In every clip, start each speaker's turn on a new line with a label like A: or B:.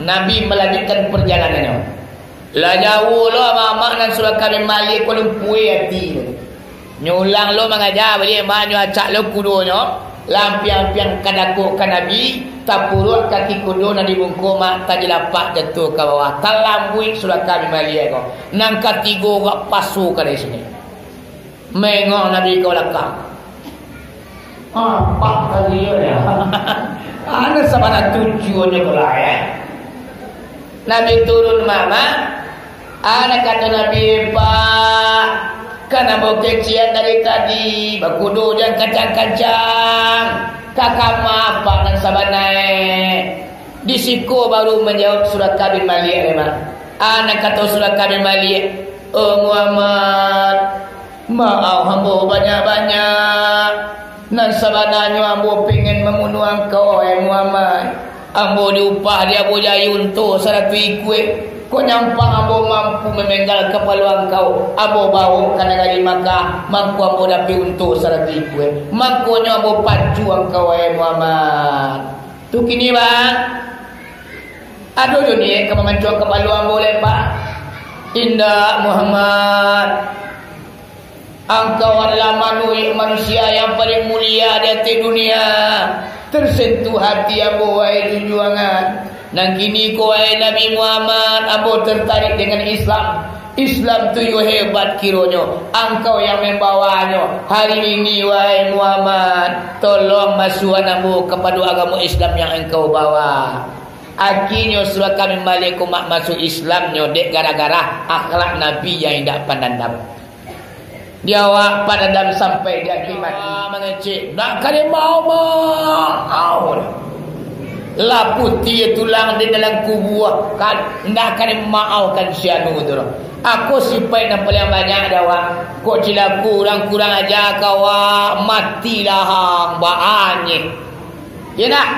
A: Nabi melanjutkan perjalanannya. Lah jauh lo mamak nan surah kami malik ko lumpui hati. Nyulang lo mengajar balik mak nyu acak lo kudonyo. Lampiang-lampiang kadako ka Nabi, tapuruk kaki kudo na dibungko mak tajilapak jatuh ke bawah. Talambui surah kami malik ko. Nang katigo gak pasu ka dari sini. Mengok Nabi ke belakang. Apa kali ya? Ana sabana tujuannya pula ya. Nabi turun mama. Anak kata Nabi Pak, karena mau kecian dari tadi, bakudu dan kacang-kacang. Kakak maaf Pak dan sabanai. Disiko baru menjawab surat Kabir Malik memang. Anak kata surat Kabir Malik, oh Muhammad, maaf hamba banyak-banyak. Nan sabananya hamba pengen membunuh engkau Muhammad. Hamba diupah dia boleh untuk satu ikut. Kau nyampang abo mampu memenggal kepala engkau. Abo bau kana dari Makkah, mampu abo dapi untuk sarati kue. Makanya abo pacu engkau Muhammad. Tu kini bang. Aduh dunia kamu mencuak kepala abo lepak. Indah Muhammad. Engkau adalah manusia yang paling mulia di atas dunia. Tersentuh hati abo wahai junjungan. Nang kini ko ay Nabi Muhammad abo tertarik dengan Islam. Islam tu yo hebat kironyo. Engkau yang membawanya. Hari ini wahai Muhammad, tolong masukkan abo kepada agama Islam yang engkau bawa. Akhirnya surah kami malik mak masuk Islamnya dek gara-gara akhlak Nabi yang tidak pandandam. Dia awak pandandam sampai dia mati. Mengecek. Nak kali mau. La putih tulang di dalam kubur kan ndak akan maafkan sianu tu. Aku sipai nak paling banyak dawa. Kok cila kurang aja kawa matilah hang baanye. Ya nak.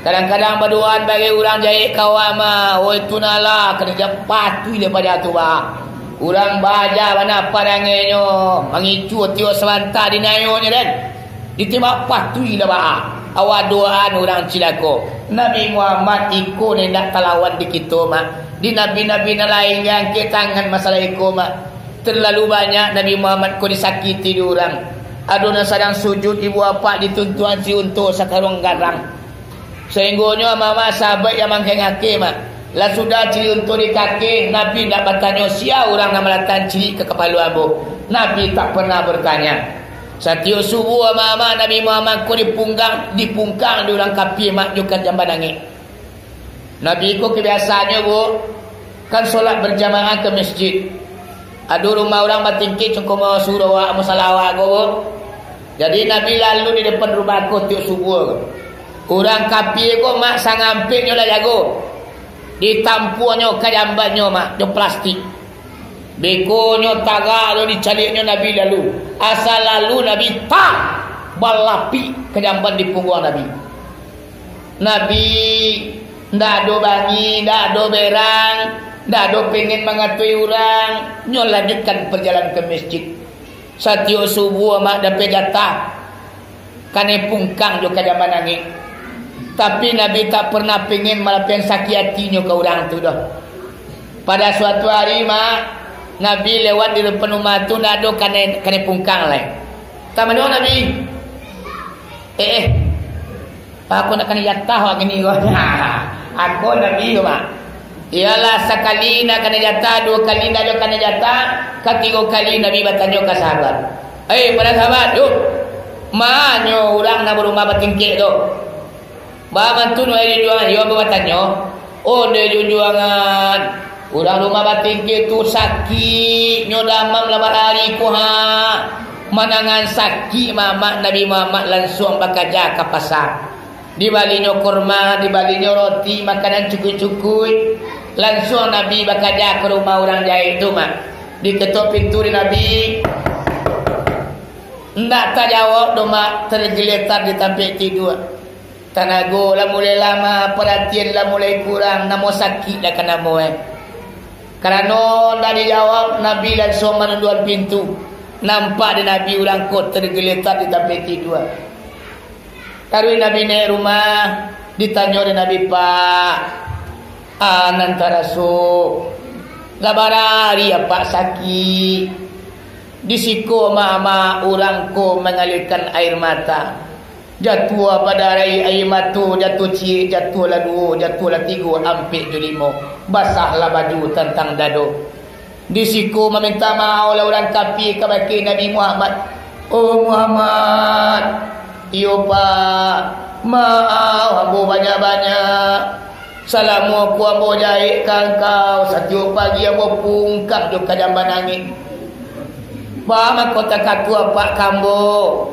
A: Kadang-kadang berdoa bagi orang jahit kawan mah, oi tunala kerja patui daripada tu bah. Urang baja mana padangenyo, mangicu tio selanta dinayonya dan ditimbak patui dah bah. Awak doaan orang cilako. Nabi Muhammad ikut ni nak talawan di kita mak. Di nabi-nabi lain yang ke tangan masalah ikut mak. Terlalu banyak Nabi Muhammad ko disakiti di orang. Aduna sedang sujud ibu bapa dituntuan si untuk sakarung garang. Sehinggonya mama sahabat yang mangkeng hake mak. Lah sudah cili untuk di kaki, Nabi tak bertanya sia orang nak melatan cili ke kepala abu. Nabi tak pernah bertanya. Setiap subuh mama Nabi Muhammad ko dipungkang di orang kapi mak jukan jamban angin. Nabi ko kebiasaannya bu kan solat berjamaah ke masjid. Aduh rumah orang batingki cukup mau surah musalawat go. Jadi Nabi lalu di depan rumah ko tiap subuh. Orang kapi ko mak sangampiknya lah jago. Ditampuannya ke jambannya mak jo plastik. Bekonyo tagalo dicaliknya Nabi lalu. Asal lalu Nabi tak balapi ke jamban di punggung Nabi. Nabi ndak do bangi, ndak do berang, ndak do pengen mengatui orang. Nyo lanjutkan perjalanan ke masjid. Satio subuh mak dapat jatah. Kane pungkang jo ke jamban angin. Tapi Nabi tak pernah pengen malapian sakit hatinya ke orang tu dah. Pada suatu hari mak Nabi lewat di depan rumah tu nak ada kane pungkang lah. Tak mana Nabi? Aku nak kena jatah wak gini kau. Aku Nabi mak. Ialah sekali nak kena jatah, dua kali nak ada kena jatah, ketiga kali Nabi bertanya ke sahabat. Para sahabat, yuk. Manyo orang nak berumah bertingkik tu. Bantu nu juangan, yo bertanya. Oh dia juangan. Orang rumah batingki tu sakit nyo damam labar hari ku ha. Manangan sakit mamak Nabi Muhammad langsung bakaja ke pasar. Di balinyo kurma, di balinyo roti, makanan cukui-cukui. Langsung Nabi bakaja ke rumah orang jahit tu mak. Diketuk pintu di Nabi. Ndak tak jawab do mak tergeletar di tampik tidur. Tanago lah mulai lama, perhatian lah mulai kurang, namo sakit dah kena mo Kerana dah dijawab, Nabi langsung menunduan pintu. Nampak di Nabi ulang kot tergeletar di tampik tidur. Karui Nabi naik rumah, ditanya oleh Nabi, Pak, Nantara so labarari apa sakit disiko mama orang ko mengalirkan air mata jatuh pada air mata jatuh cie jatuh lah dua jatuh lah tiga ampik julimo basahlah baju tentang dado disiko meminta maaf lah orang kafir kepada Nabi Muhammad. Oh Muhammad, iyo pak maaf ambo banyak-banyak salamu aku ambo jahitkan kau setiap pagi ambo pungkap di kadamban angin Pak kota katua pak kambo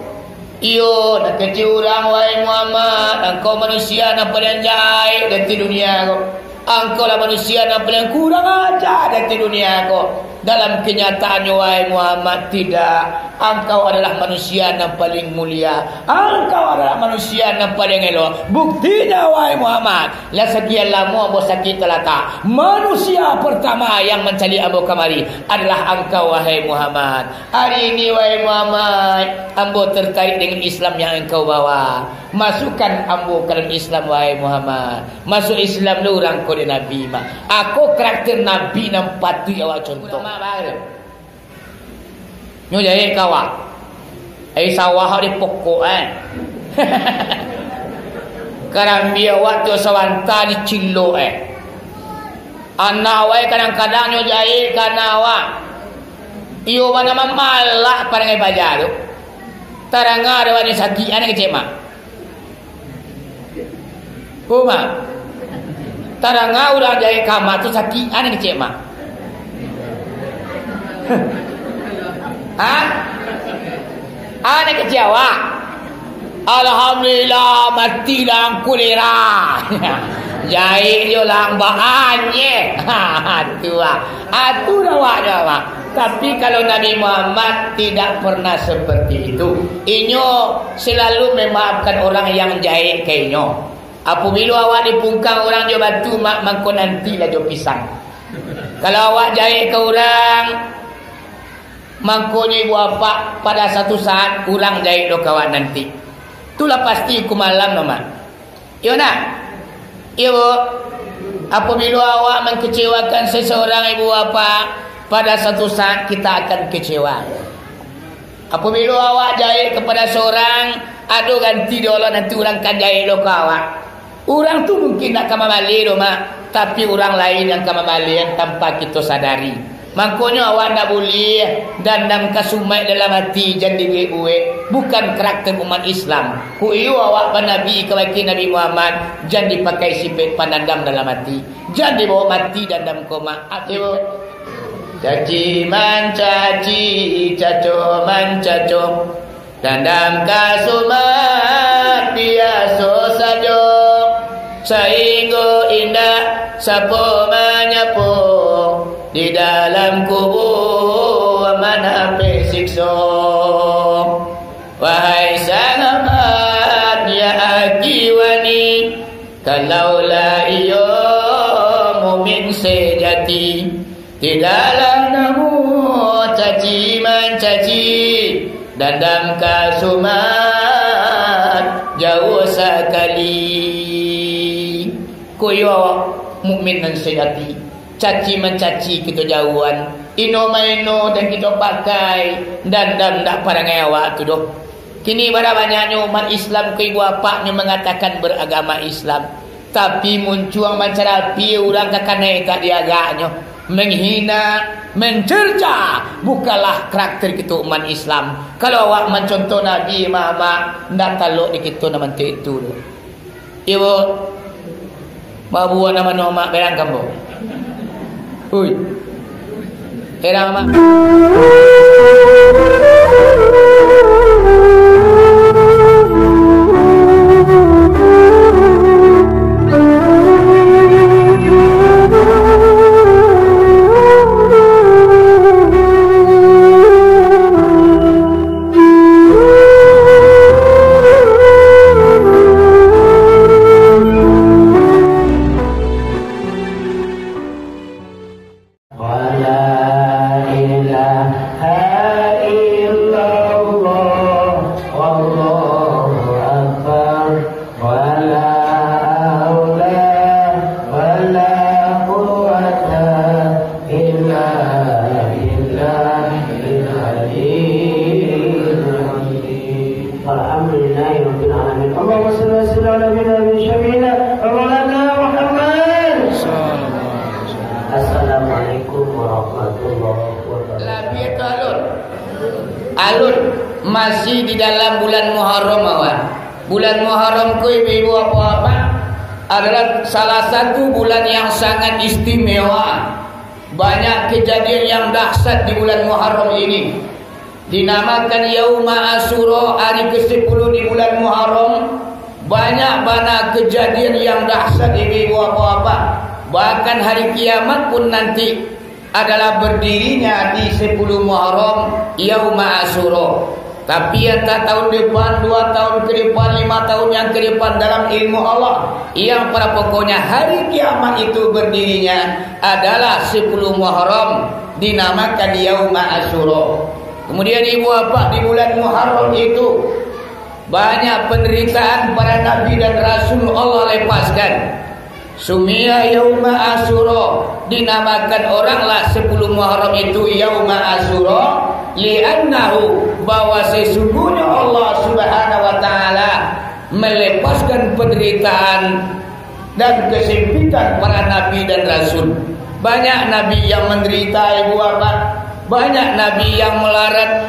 A: iyo nak kecil orang wahai Muhammad engkau manusia yang paling jahit dari dunia kau engkau lah manusia yang paling kurang ajar dari dunia kau dalam kenyataannya wahai Muhammad tidak engkau adalah manusia yang paling mulia engkau adalah manusia yang paling elok buktinya wahai Muhammad lah sekian lama ambo sakit telata manusia pertama yang mencari ambo kamari adalah engkau wahai Muhammad hari ini wahai Muhammad ambo tertarik dengan Islam yang engkau bawa masukkan ambo ke dalam Islam wahai Muhammad masuk Islam lu orang kode Nabi mak aku karakter Nabi yang patut awak contoh nyo jahit kawa sawah di pokok karang dia waktu sawanta di cilo anak wai kadang-kadang nyo jahit kana wa iyo mana mamalak parangai bajar tu taranga ada wani sakit ane kecema kuma taranga udah jahit kama tu sakit ane kecema Anak kecewa. Alhamdulillah mati lang kulira. Jahit yo lang bahannya. Atu dah. Tapi kalau Nabi Muhammad tidak pernah seperti itu. Inyo selalu memaafkan orang yang jahit kayaknya. Apabila awak dipungkang orang jo batu mak mangko nantilah jo pisang. Kalau awak jahit ke orang mangkonya ibu apa pada satu saat kurang jahit lo kawan nanti itulah pasti ku malam nama iyo nak iyo apabila awak mengkecewakan seseorang ibu apa pada satu saat kita akan kecewa apabila awak jahit kepada seorang aduh ganti dulu nanti orang kan jahit lo kawan orang tu mungkin nak kamamali lo mak tapi orang lain yang kamamali yang tanpa kita sadari makanya awak tak boleh dandam kasumai dalam hati jadi gue bukan karakter umat Islam ku iyo awak pan Nabi kebaki Nabi Muhammad jangan dipakai sifat pandandam dalam hati jangan dibawa mati dandam koma ayo caci mancaci caco mancaco dandam kasumat biasa saja sehingga indah sapo menyapo di dalam kubur mana pesikso wahai sangat ya akiwani kalaulah iyo mumin sejati di dalam namu caci mencaci dandam kasumat jauh sekali kuyo mukmin dan sejati caci mencaci kita jauhan ino maino dan kita pakai dan tak parangai awak tu doh kini pada banyaknya umat Islam ke ibu bapaknya mengatakan beragama Islam tapi muncul macam api orang kakak tak diagaknya menghina mencerca bukalah karakter kita umat Islam kalau awak mencontoh Nabi Muhammad ndak taluk di kita nama itu doh ibu bawa nama berang kamu Uy, era mak.
B: La ilaha illallah
A: Labi itu alun. Alun masih di dalam bulan Muharram awal. Bulan Muharram ku ibu apa adalah salah satu bulan yang sangat istimewa. Banyak kejadian yang dahsyat di bulan Muharram ini. Dinamakan Yauma Asyura, hari ke-10 di bulan Muharram. Banyak kejadian yang dahsyat ibu apa. Bahkan hari kiamat pun nanti adalah berdirinya di 10 Muharram Yauma Asyura. Tapi entah tahun depan, 2 tahun ke depan, 5 tahun yang ke depan dalam ilmu Allah, yang pada pokoknya hari kiamat itu berdirinya adalah 10 Muharram, dinamakan Yauma Asyura. Kemudian ibu apa, di bulan Muharram itu banyak penderitaan para nabi dan rasul Allah lepaskan. Sumia Yauma Asyura, dinamakan oranglah 10 Muharram itu Yauma Asyura, li'annahu, bahwa sesungguhnya Allah Subhanahu wa taala melepaskan penderitaan dan kesempitan para nabi dan rasul. Banyak nabi yang menderita ibu apa, banyak nabi yang melarat,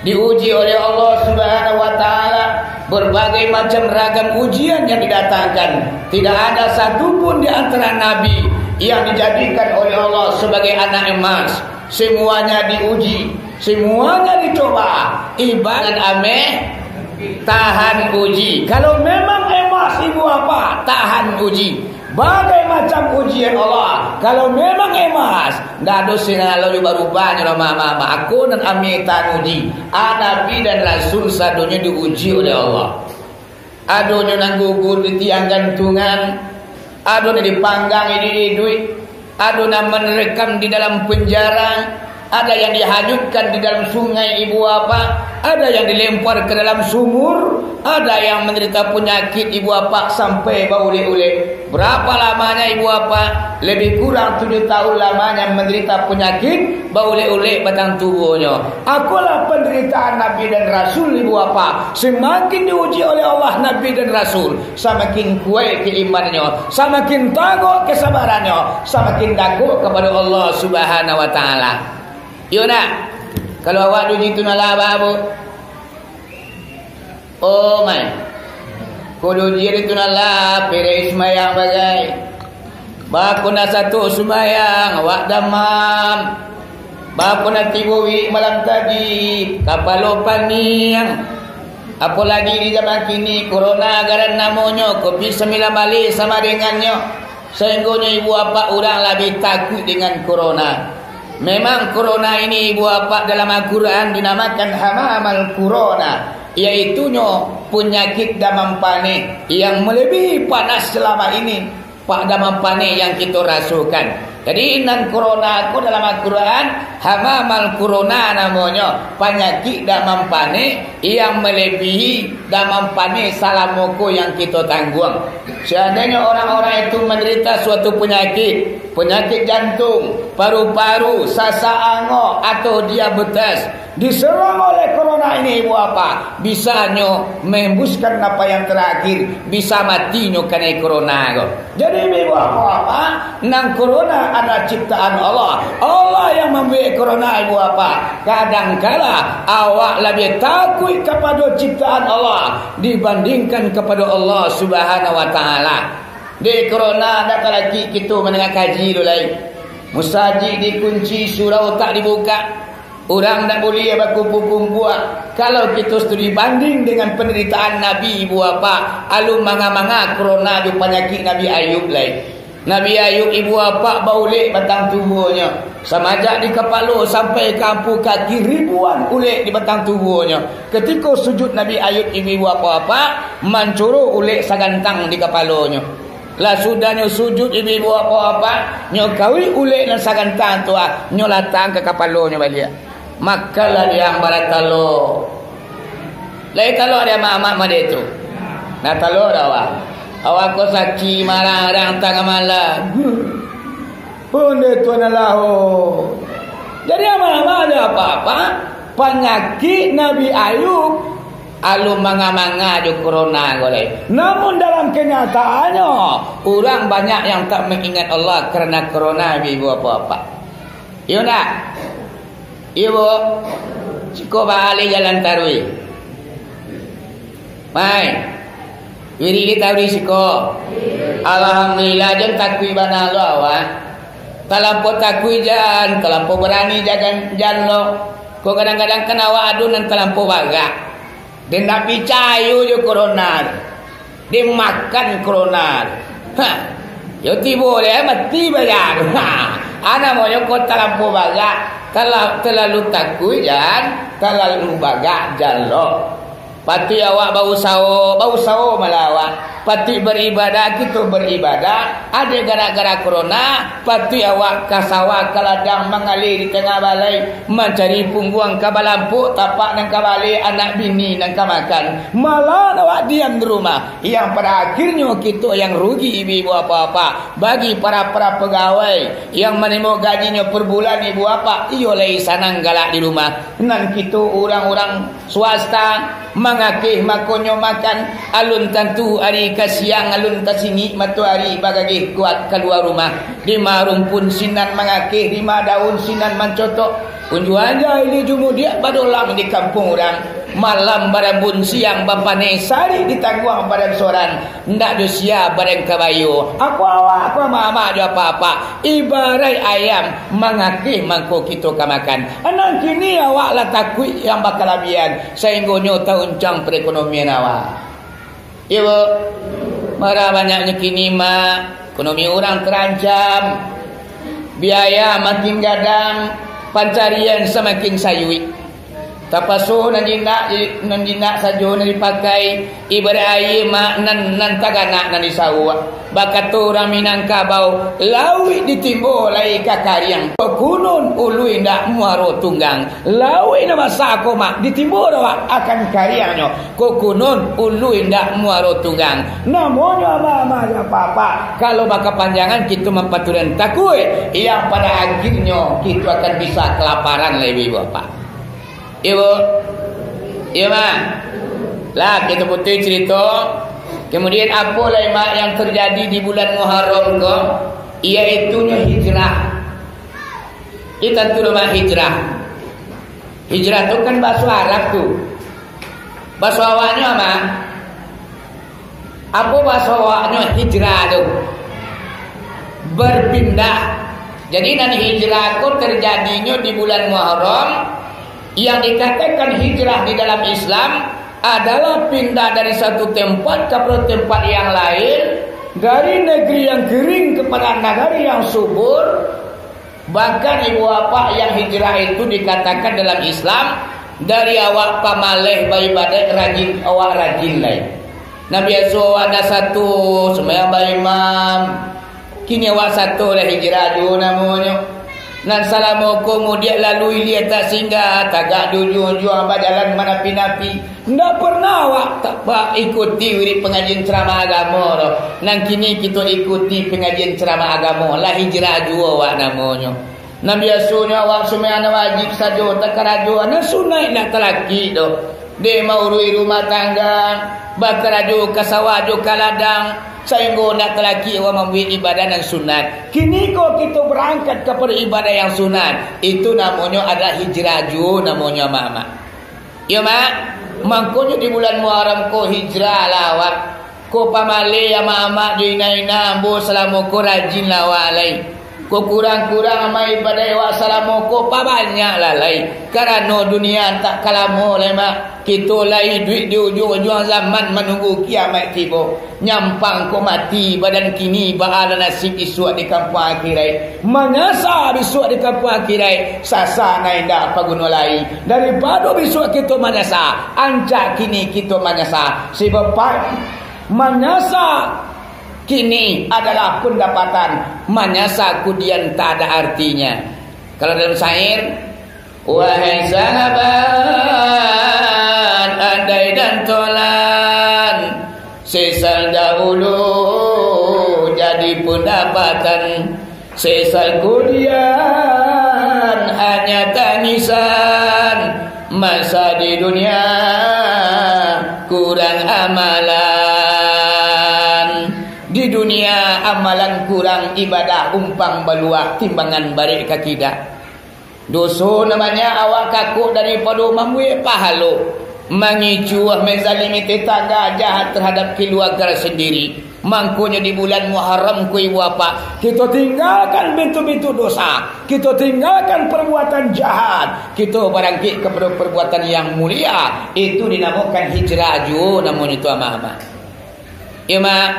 A: diuji oleh Allah Subhanahu wa taala. Berbagai macam ragam ujian yang didatangkan. Tidak ada satupun di antara nabi yang dijadikan oleh Allah sebagai anak emas. Semuanya diuji, semuanya dicoba. Ibarat ameh tahan uji. Kalau memang emas ibu apa, tahan uji. Bagai macam ujian Allah. Kalau memang emas, ndak dosa lalu rubah-rubahnya mama. Aku dan amitan uji. Nabi dan rasul sadonya diuji oleh Allah. Adonya nang gugur di tiang gantungan, adonya dipanggang di duit, adonya merekam di dalam penjara, ada yang dihanyutkan di dalam sungai ibu apa, ada yang dilempar ke dalam sumur, ada yang menderita penyakit ibu apa sampai bau ule-ule. Berapa lamanya ibu apa? Lebih kurang 7 tahun lamanya menderita penyakit bau ule-ule batang tubuhnya. Akulah penderitaan nabi dan rasul ibu apa. Semakin diuji oleh Allah nabi dan rasul, semakin kuat keimanannya, semakin tangguh kesabarannya, semakin takut kepada Allah Subhanahu wa taala. Yuna, kalau awak duji tu nalaba abu, oh my, kudu jiri tu nalaba, pere semayang bagai, baku na satu semayang, awak damam, baku na tibuwi malam tadi, kapalopan niyang, apalagi di zaman kini, corona agaran namanya, COVID-19 sama dengannya, sehingga ibu apa orang lebih takut dengan corona. Memang corona ini ibu apa dalam Al-Quran dinamakan hamamal corona, yaitu penyakit damam panik yang melebihi panas selama ini, pak damam panik yang kita rasakan. Jadi nan corona aku dalam Al-Quran hamamal corona namanya, penyakit damam panik yang melebihi damam panik salamoko yang kita tanggung. Seandainya orang-orang itu menderita suatu penyakit jantung, paru-paru, sasa angok atau diabetes, diserang oleh corona ini ibu apa, bisanya menghembuskan apa yang terakhir, bisa matinya karena corona. Jadi ibu apa, nang corona ada ciptaan Allah. Allah yang membuat corona ibu apa. Kadangkala awak lebih takut kepada ciptaan Allah dibandingkan kepada Allah Subhanahu wa taala. Di corona ada lagi kita mendengar kaji dulu lain. Musajid dikunci, surau tak dibuka. Orang tak boleh berkumpul-kumpul. Kalau kita studi banding dengan penderitaan Nabi ibu apa, alu manga-manga corona di penyakit Nabi Ayub lain. Nabi Ayub ibu apa baulik batang tubuhnya, samajak di kepala sampai kampu kaki ribuan ulik di batang tubuhnya. Ketika sujud Nabi Ayub ibu apa mencuru ulik sagantang di kepalanya. Lah sudahnya sujud ibu apa nyokawi ulik dan sagantang tu nyolatang ke kepalanya balik. Makalah yang baratalo. Lai kalau ada mak-mak dia tu. Nah talo dah awak ko saksi marang tang mala. Punde tu nalahu. Jadi ama-ama ada apa-apa penyakit Nabi Ayub alu manga-manga di corona golek. Namun dalam kenyataannya orang banyak yang tak mengingat Allah karena corona ibu apa-apa. Iya nak? Ibu Siko balik jalan tarwi Mai Wiri kita tarwi siko Alhamdulillah jen takwi bana lo awan Talampau takwi jan Talampau berani jagan jan lo Kau kadang-kadang kenawa adunan talampau baga Dan nak picayu je koronar Dia makan koronar Yo tibo dia mati bayar Anak mau yo kau talampau baga Kalau terlalu takut jangan terlalu baga jalo. Pati awak bau sawo malah awak. Pati beribadah kita beribadah. Ada gara-gara corona. Pati awak kasawa kaladang mengalir di tengah balai mencari pungguang kabalampu tapak nang kabalai anak bini nang kamakan. Malah awak diam di rumah. Yang pada akhirnya kita yang rugi ibu apa-apa. Bagi para pegawai yang menerima gajinya per bulan ibu apa, iyo lagi sanang galak di rumah. Nan kita orang-orang swasta mengakih makonyo makan alun tentu hari ke siang alun ke sini matahari bagagi kuat keluar rumah di marung pun sinan mengakih di daun sinan mencotok unju aja ini jumu dia badolang di kampung orang malam barabun siang bampane sari ditangguang pada soran ndak dosia bareng kabayo aku awak aku mama ada apa-apa ibarat ayam mengakih mangko kita kamakan anak kini awak lah takut yang bakal labian sehingga nyota uncang perekonomian awak ibu marah banyaknya kini mak ekonomi orang terancam biaya makin gadang pancarian semakin sayui tapaso nan jindak sajo nan dipakai ibarat air mak nan taganak nan disawa bakat orang Minangkabau lawi ditimbo lai kakariang gunung ului ndak muaro tunggang lawi nama sako mak ditimbo rawak akan kariangnya ko gunung ului ndak muaro tunggang namanya mama ya papa kalau baka panjangan kita mempaturan takui yang pada akhirnya kita akan bisa kelaparan lebih bapak ibu iya mak lah kita putih cerita kemudian apa lah mak yang terjadi di bulan Muharram ko iaitunya hijrah kita tu rumah hijrah tu kan bahasa Arab tu bahasa awaknya mak apa bahasa awaknya hijrah tu berpindah jadi nanti hijrah ko terjadinya di bulan Muharram. Yang dikatakan hijrah di dalam Islam adalah pindah dari satu tempat ke tempat yang lain, dari negeri yang kering kepada negeri yang subur. Bahkan ibu bapak yang hijrah itu dikatakan dalam Islam dari awak pamaleh bayi badai rajin awak rajin lain. Nah biasa ada satu sembahyang bayi imam, kini awak satu lah hijrah juga namanya. Nan salamu kemudian lalu dia tak singgah tagak dujung apa jalan mana pinapi ndak pernah awak tak ikuti wiri pengajian ceramah agama nan kini kita ikuti pengajian ceramah agama lah hijrah juga awak namanya nan biasanya awak semua wajib saja tak kerajo nan sunat nak telaki tu dia mau urui rumah tangga bakarajo kasawajo kaladang sehingga nak lelaki orang membuat ibadah yang sunat. Kini kok kita berangkat kepada ibadah yang sunat. Itu namanya adalah hijrah juga namanya mak. Ya mak, makanya di bulan Muharram ko hijrah lawak. Ko pamale ya mak di naina ambo selama ko rajin lawak lai. Ko kurang-kurang ama ibadah wa selama ko pa banyak lalai. Karena dunia tak kalamo lai mak. Kita lai duit di ujung-ujung zaman menunggu kiamat tiba. Nyampang ko mati badan kini bahala nasib isuak di kampung akhirat. Menyasa bisuak di kampung akhirat. Sasa nainda apa guna lai. Daripada bisuak kita menyasa. Ancak kini kita menyasa. Sebab menyasa kini adalah pendapatan. Menyasa kemudian tak ada artinya. Kalau dalam syair, wahai sahabat, andai dan tolan, sesal dahulu jadi pendapatan, sesal kemudian hanya tangisan. Masa di dunia kurang amalan, di dunia amalan kurang ibadah umpang baluak timbangan barik kakidah. Dosa namanya awak kakuk daripada mamwe pahalo. Mengicuah menzalimi tetangga jahat terhadap keluarga sendiri. Mangkunya di bulan Muharram ku ibu bapa, kita tinggalkan bintu-bintu dosa, kita tinggalkan perbuatan jahat, kita berangkit kepada perbuatan yang mulia. Itu dinamakan hijrah ju namanya itu ama-ama. Ya mak,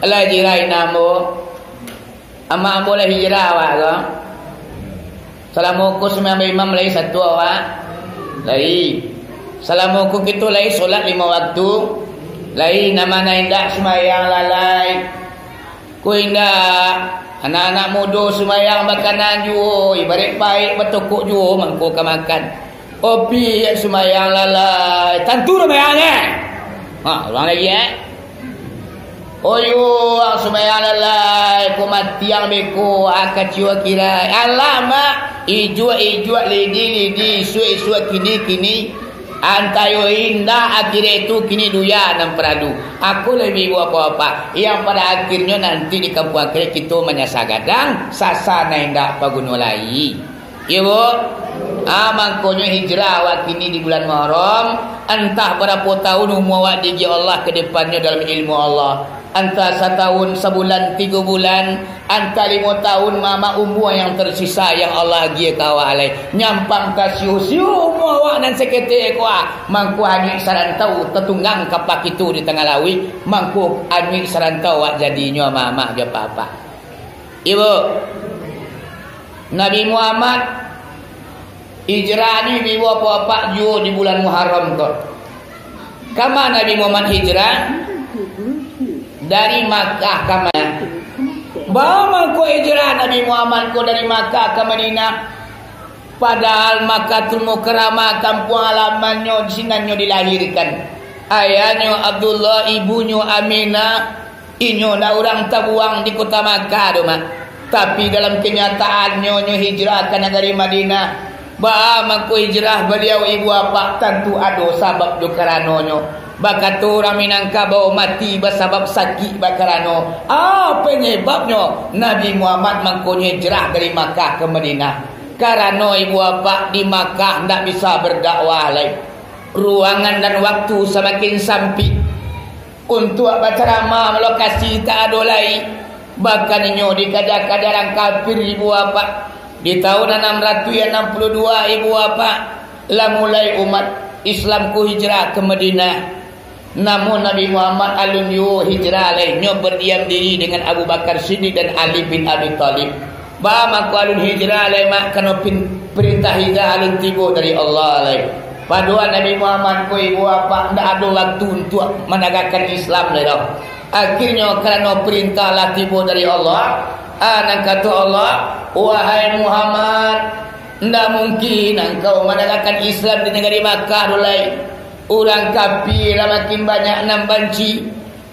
A: Allah jirai namo ama boleh hijrah awak ke? Salamualaikum semua imam lagi satu awak lagi. Salamualaikum kita lagi solat 5 waktu. Lain nama indah semayang lalai. Ku indah anak-anak muda semayang makanan juo, ibarat baik bertukuk juo mangko ka makan. Opi semayang lalai. Tentu semayangnya. Ulang lagi Oyo semayang lalai, ku mati yang beko akan jiwa kira. Alamak, ijua lidi suai kini. Antayo indah akhirnya itu kini duya nan peradu. Aku lebih buat apa-apa. Yang pada akhirnya nanti di kampung akhir kita menyasa gadang sasana indah pagunulai. Ya bu, mangkonya hijrah awak kini di bulan Muharram. Entah berapa tahun umur awak di Allah ke depannya dalam ilmu Allah. Entah 1 tahun, sebulan, 3 bulan, entah 5 tahun mama umur yang tersisa yang Allah gia kawa alai. Nyampang ka siu-siu umur awak nan sekete kuah. Mangku ambil sarantau tetunggang kapak itu di tengah lawi. Mangku ambil sarantau awak jadinya mama ke papa. Ibu, Nabi Muhammad hijrah ni ibu apa-apa ju di bulan Muharram kok. Kama Nabi Muhammad hijrah dari Makkah ke Madinah. Bawa ko hijrah Nabi Muhammad ko dari Makkah ke Madinah. Padahal Makkahul Mukarramah kampung halamannya di sinanyo dilahirkan. Ayahnya Abdullah, ibunya Aminah, inyo dah orang tabuang di kota Makkah do mak. Tapi dalam kenyataannya nyo hijrah ke negeri Madinah. Bawa ko hijrah beliau ibu apa tentu ada sebab do karanonyo. Bakat orang Minangkabau mati bersabab sakit bakarano. Penyebabnya Nabi Muhammad mangkonya hijrah dari Makkah ke Madinah. Karena ibu bapa di Makkah tidak bisa berdakwah lagi. Ruangan dan waktu semakin sempit. Untuk berceramah lokasi tak ada lagi. Bahkan inyo di kadar-kadaran kafir ibu bapa. Di tahun 662 ibu bapa lah mulai umat Islam ku hijrah ke Madinah. Namun Nabi Muhammad alun yu hijrah lainnya berdiam diri dengan Abu Bakar Siddiq dan Ali bin Abi Thalib. Bahawa alun hijrah lain mak kena perintah hijrah alun tiba dari Allah lain. Padahal Nabi Muhammad ku ibu apa tidak ada waktu untuk menegakkan Islam lain. Akhirnya kerana perintah lah tiba dari Allah. Nak kata Allah, wahai Muhammad, tidak mungkin engkau menegakkan Islam di negeri Makkah lain. Orang kafir makin banyak nan banci.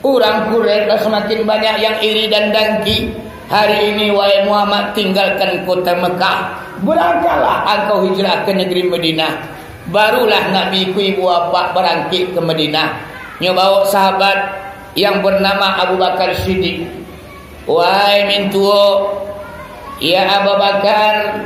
A: Orang Quraisy semakin banyak yang iri dan dengki. Hari ini wahai Muhammad tinggalkan kota Mekah. Berangkatlah engkau hijrah ke negeri Madinah. Barulah Nabi ku ibu bapa berangkit ke Madinah. Nyo bawa sahabat yang bernama Abu Bakar Siddiq. Wahai mintuo, ya Abu Bakar,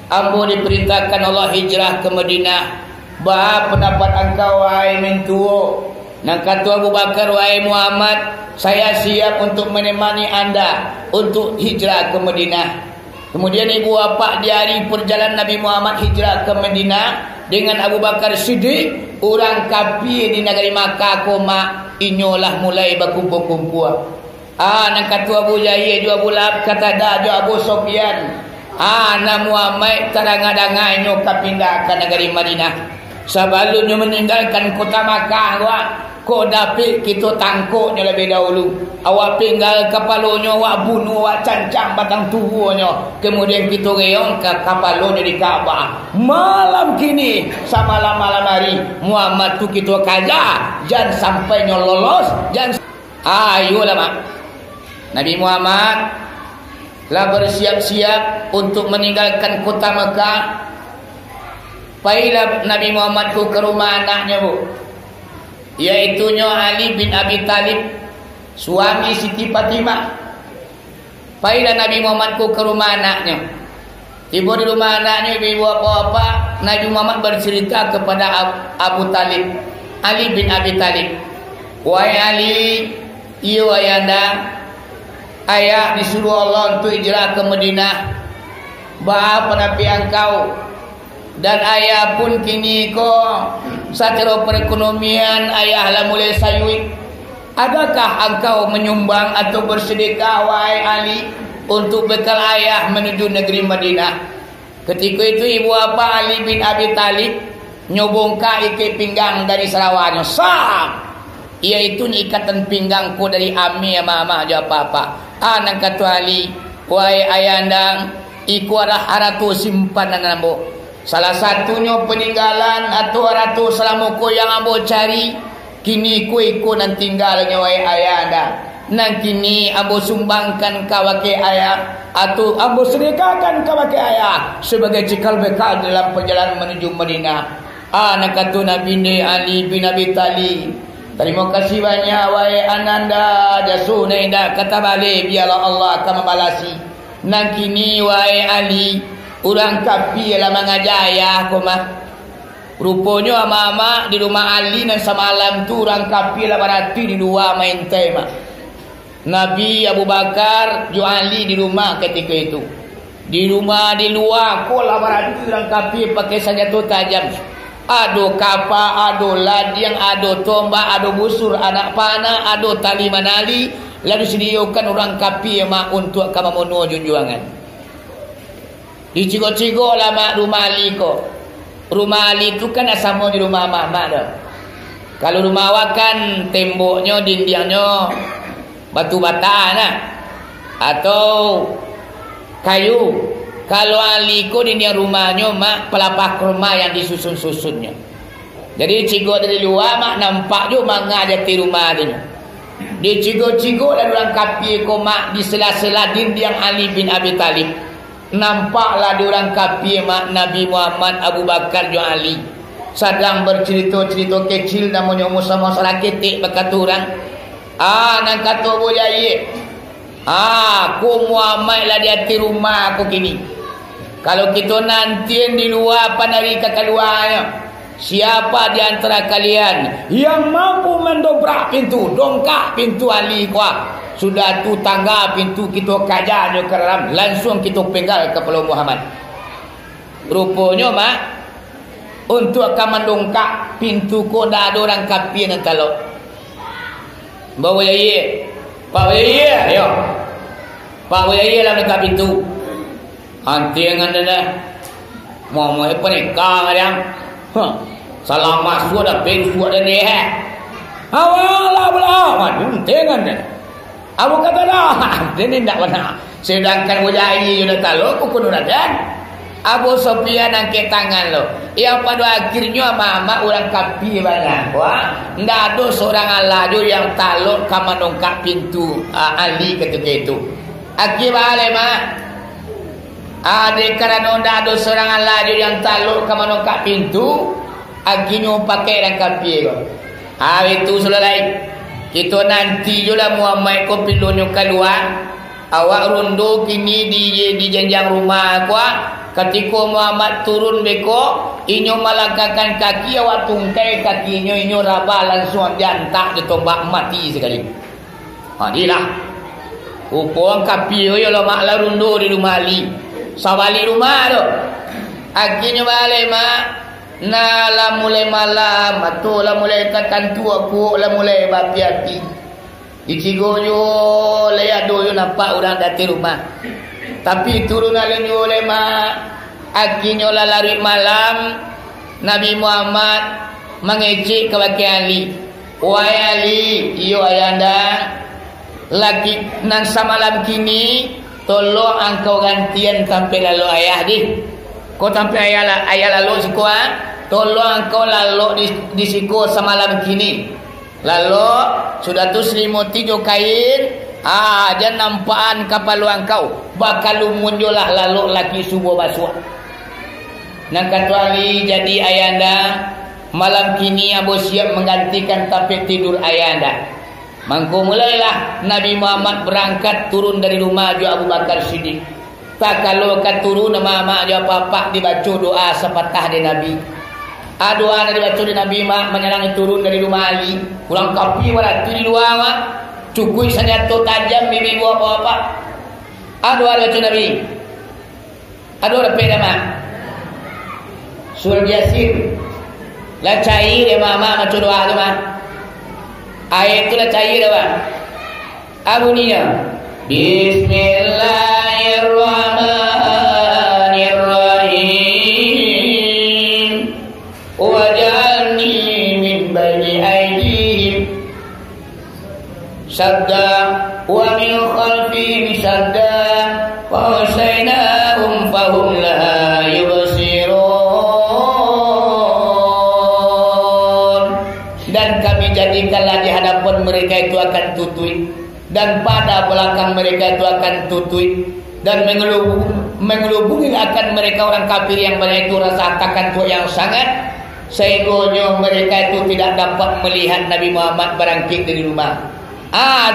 A: ambo diperintahkan Allah hijrah ke Madinah. Bah pendapat engkau wahai mentuo. Nak kata Abu Bakar, wahai Muhammad, saya siap untuk menemani anda untuk hijrah ke Madinah. Kemudian ibu bapa di hari perjalanan Nabi Muhammad hijrah ke Madinah dengan Abu Bakar Siddiq, orang kafir di negeri Makkah koma inyolah mulai berkumpul-kumpul. Nak kata Abu Jahil juga Abu kata dah juga Abu Sufyan. Nak Muhammad terang-terang inyo kapindah ke negeri Madinah. Sebelumnya meninggalkan kota Makkah awak, kau dapat kita tangkuknya lebih dahulu. Awak tinggal kapalonyo, awak bunuh, awak cancang batang tubuhnya. Kemudian kita reong ke kapalonyo di Kaabah. Malam kini, sama malam hari, Muhammad tu kita kajar, jangan sampainya lolos, jangan. Ayolah mak. Nabi Muhammad lah bersiap-siap untuk meninggalkan kota Makkah. Pailah Nabi Muhammad ku ke rumah anaknya bu, iaitunya Ali bin Abi Thalib, suami Siti Fatimah. Pailah Nabi Muhammad ku ke rumah anaknya. Tiba di rumah anaknya, ibu apa-apa, Nabi Muhammad bercerita kepada Abu Talib, Ali bin Abi Talib. Wahai Ali, iya ayanda, ayah disuruh Allah untuk hijrah ke Madinah. Bah penapi engkau. Dan ayah pun kini ko secara perekonomian ayah lah mulai sayui. Adakah engkau menyumbang atau bersedekah wahai Ali untuk bekal ayah menuju negeri Madinah? Ketika itu ibu apa Ali bin Abi Talib nyobongka ikat pinggang dari Sarawaknya. Sam. Iaitu ikatan pinggangku dari Ami ya mama aja apa-apa. Anak kata Ali, wahai ayandang, iku adalah haratu simpanan ambo. Salah satunya peninggalan atau haratu selamuku yang ambo cari. Kini ku ikut nan tinggalnya wahai ayanda. Nang kini ambo sumbangkan kawake ayah atau ambo sedekahkan kawake ayah sebagai cikal bekal dalam perjalanan menuju Madinah. Anak kata Nabi Ali bin Abi Talib. Terima kasih banyak wahai ananda jasuna indah kata balik biarlah Allah akan membalasi. Nang kini wahai Ali urang kapi lah mengajaya aku mah. Rupanya ama-ama di rumah Ali dan semalam tu orang kapi lah berarti di luar main tema. Nabi Abu Bakar jo Ali di rumah ketika itu. Di rumah di luar kau lah berarti orang kapi pakai senjata tajam. Ado kapa, ado ladang, ado tombak, ado busur, anak panah, ado tali manali. Lalu sediakan orang kapi mak untuk kamu menuju junjungan. Dicigo-cigo lah mak rumah Ali ko. Rumah Ali itu kan sama di rumah mak dah. Kalau rumah awak kan temboknya, dindingnya batu bata nah. Atau kayu. Kalau Ali ko dinding rumahnya mak pelapah kurma yang disusun-susunnya. Jadi cigo dari luar mak nampak juga mak ngajati rumah dia. Di cigo-cigo dan orang kapi ko mak di sela-sela dinding Ali bin Abi Talib. Nampaklah di orang kapi mak Nabi Muhammad Abu Bakar dan Ali sedang bercerita-cerita kecil namanya musa-musa ketik berkata orang. Nang kata boleh aku Muhammad lah di hati rumah aku kini. Kalau kita nanti di luar panari ke keluarnya, siapa di antara kalian yang mampu mendobrak pintu, dongkak pintu Ali kuah, sudah tu tangga pintu kita kajarnya ke dalam, langsung kita penggal kepala Muhammad. Rupanya mak untuk akan mendongkak pintu ko dah ada orang kapi yang kalau bawa ye Pak ye ayo Pak ye lah dekat pintu. Antingan dah mau penikah yang salah masuk dah pintu ada ni awalah belah antingan dah aku kata dah ini tak benar. Sedangkan wajah sudah tahu aku kudu dan Abu Sufyan angkat tangan lo yang pada akhirnya mama orang kapi banyak wah ndak ada seorang alaju yang taluk kama nongkak pintu Ali ketika itu akibat mak adik kerana ndak ada seorang alaju yang taluk kama nongkak pintu akhirnya pakai orang kapi lo itu selesai kita nanti juga Muhammad ko pilonyo keluar awak rondo kini di jenjang rumah aku ketika Muhammad turun beko inyo melangkahkan kaki awak tungkai kakinya inyo raba langsung diantak ditombak mati sekali. Inilah upong kapi yo lo mak larundo di rumah Ali sawali rumah tu akhirnya balik mak na la mulai malam atau la mulai tekan tu aku la mulai bapi-api dicigoyo lihat dulu nampak orang datang rumah. Tapi turun alinyo oleh mak akhirnya lari malam Nabi Muhammad mengejek kepada Ali. Wahai Ali, iyo ayanda lagi nan samalam kini tolong engkau gantian sampai lalu ayah di. Kau sampai ayah lalu siko tolong engkau lalu di siko samalam kini. Lalu sudah tu selimut 3 kain. Dan nampaan kapal engkau bakal muncullah lalu lagi subuh basuh. Nak kata Ali jadi ayanda malam kini Abu siap menggantikan tempat tidur ayanda. Mangko mulailah Nabi Muhammad berangkat turun dari rumah Abu Bakar Siddiq. Tak kalau turun mak dia apa dibaca doa sepatah di Nabi. Doa yang dibaca di Nabi mak menyalangi turun dari rumah Ali. Kurang kapi wala tu di luar mak. Cukui senjata tajam bibi buah apa-apa. Doa dibaca Nabi. Doa repek mak. Surah Yasin. Lah cair ya mak baca doa tu mak. Ayat tu lah cair dah mak. Bunyinya. Bismillahirrahmanirrahim. Waj'alni min baini aydihim sadda wa min khalfihim sadda wa hushaynahum fahum la yubsirun. Dan kami jadikanlah di hadapan mereka itu akan tutui, dan pada belakang mereka itu akan tutui, dan mengelubungi akan mereka orang kafir yang banyak itu rasa takut yang sangat, sehingga mereka itu tidak dapat melihat Nabi Muhammad berangkit dari rumah.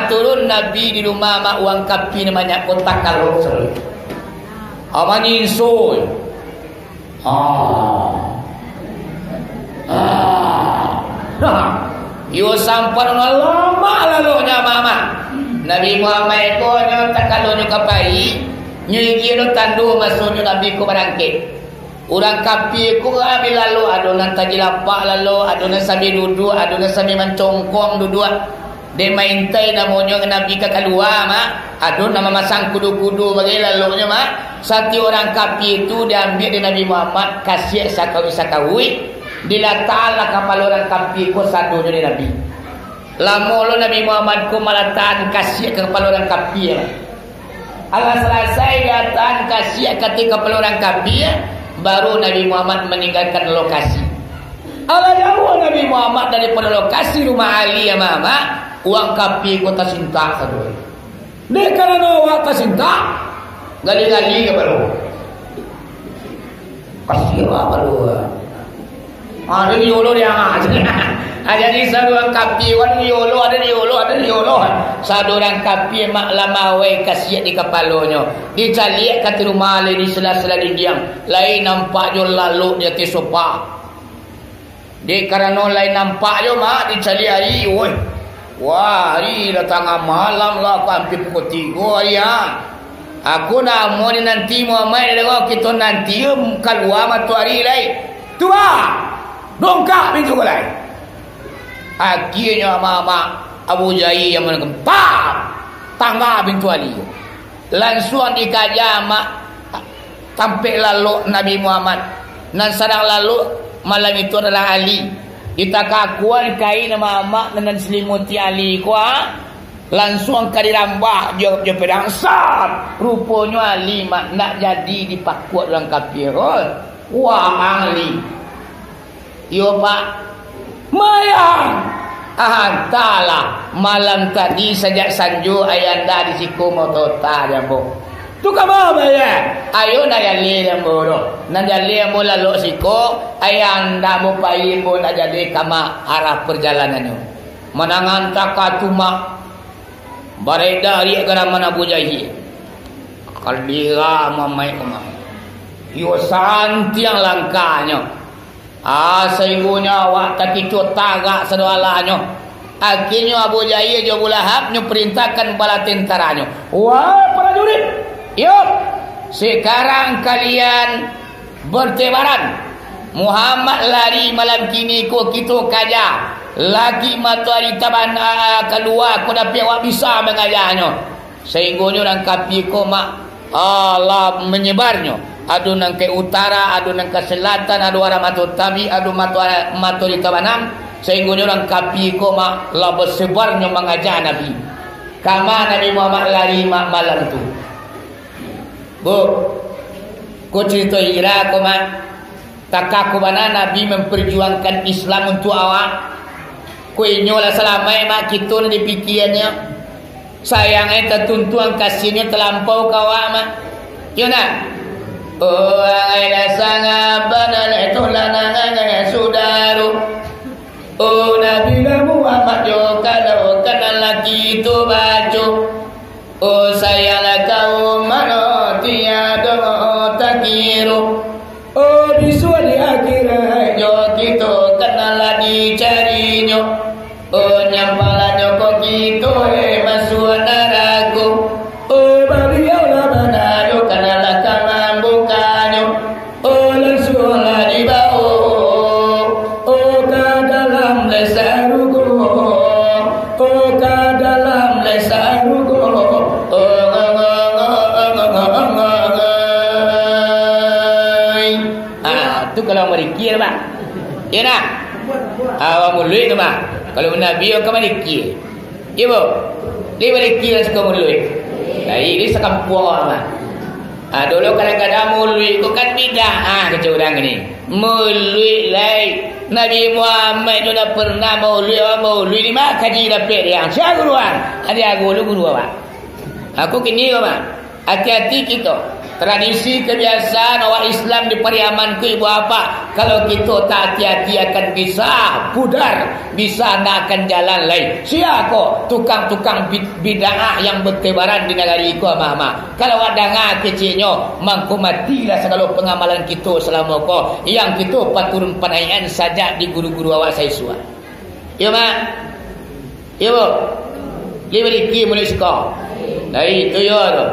A: Turun Nabi di rumah mak uang kafir namanya kotak kalau amani soy. Yo sampai lama lalunya mama. Nabi Muhammad ko nyo takalo nyo kapai nyo giro tandu masuk nyo Nabi ko barangkit. Urang kapi ko ambil lalu adonan tajilapak lalu adonan sambil duduk adonan sambil mencongkong duduk. De maintai namanya Nabi ka keluar mak. Adon nama masang kudu-kudu bagi lalu nyo mak. Satu orang kapi itu diambil di Nabi Muhammad kasih sakawi dilatal kapal orang kapi ko satu nyo di Nabi. Lama lo Nabi Muhammad ko malatan kasih ke kepala orang kafir. Allah selesai datang kasih ketika kepala orang kafir, baru Nabi Muhammad meninggalkan lokasi. Allah jauh Nabi Muhammad daripada lokasi rumah Ali ya mama, uang kafir ko tasinta satu. Dia karena uang tasinta, gali-gali ke baru. Kasih apa baru? Ada di ulu dia aja. Jadi seorang kapi ada di ulu. Seorang kapi mak lama wei kasih di kepalanya. Dicari kat rumah le di sela-sela di diam. Lain nampak jo lalu dia ke sopa. Di karena lain nampak jo mak dicari hari woi. Wah, hari datang malam lah aku hampir pukul 3 ya. Aku nak mau nanti Muhammad dengar kita nanti keluar matahari lain. Tua. Dongkak pintu lain. Akhirnya mama Abu Jahil yang mengempak tangga pintu Ali. Langsung dikaja mak sampai lalu Nabi Muhammad. Dan sedang lalu malam itu adalah Ali. Kita kakuan kain mama dengan selimuti Ali kuah. Langsung ke dirambah dia pedang sat. Rupanya Ali mak nak jadi dipakuat dalam kafir. Wah Ali. Yo pak mayang entahlah malam tadi sejak sanju ayanda di siku motota jambo tu kama ya ayo na yali jambo na yali mo lalo siku ayanda mo pai mo na jadi kama arah perjalanannya menangan takatuma bareda ri agara mana Abu Jahil kaldira mamai kama yo santiang langkahnya. Sehinggunya awak tak ikut tagak sedoalannya. Akhirnya Abu Jahil Abu Lahab perintahkan bala tentaranya. Wah prajurit, yuk sekarang kalian bertebaran. Muhammad lari malam kini ko kita kaja. Lagi matahari taban keluar ko dapat awak bisa mengajarnya. Sehinggunya orang kafir ko mak Allah menyebarnya. Adu nang ke utara, adu nang ke selatan, adu arah Matur Tabi, adu Matur Tabanam. Sehingga orang kapi ko mak la bersebarnya mengajar Nabi. Kama Nabi Muhammad lari mak malam tu. Bu, ko cerita ira ko mak takak ko mana Nabi memperjuangkan Islam untuk awak. Ko inyolah selama mak kita di pikirannya. Sayangnya tertuntuan kasihnya terlampau kawak mak. Yo nak. Oh ayah sangat benar itu lanangannya saudara. Oh Nabi Muhammad yo kalau kenal lagi itu baju. Oh sayanglah kau mana tiada takiru. Oh di suatu akhirat yo kita kenalah dicarinya. Oh nyampalannya kok kita masuk neraka. Oh beliau lah mana yo kenalah kaman bukannya. Oh langsunglah dibawa. Oh ke dalam lesarugo. Oh ke dalam lesarugo. Tu kalau merikir bang, ya nak, awak mulut tu bang. Kalau Nabi awak merikir, ya bu, dia merikir suka mulut. Baik, dia sekampung bang. Dulu kadang-kadang mulut tu kan bidah, kecil orang ni. Mulut lain. Nabi Muhammad tu dah pernah mulut ni mak kaji dapat dia. Siapa guru bang? Ada guru bang. Aku kini bang, hati-hati kita. Tradisi kebiasaan orang Islam di Pariaman ku ibu apa, kalau kita tak hati-hati akan bisa pudar, bisa nak akan jalan lain. Siapa tukang-tukang bid'ah yang bertebaran di negara iku mama. Kalau ada ngah kecilnya mangku matilah segala pengamalan kita selama ko yang kita paturun panaian saja di guru-guru awak saya suat. Ya mak. Ya bu. Liberi mulai suka. Nah itu ya tu.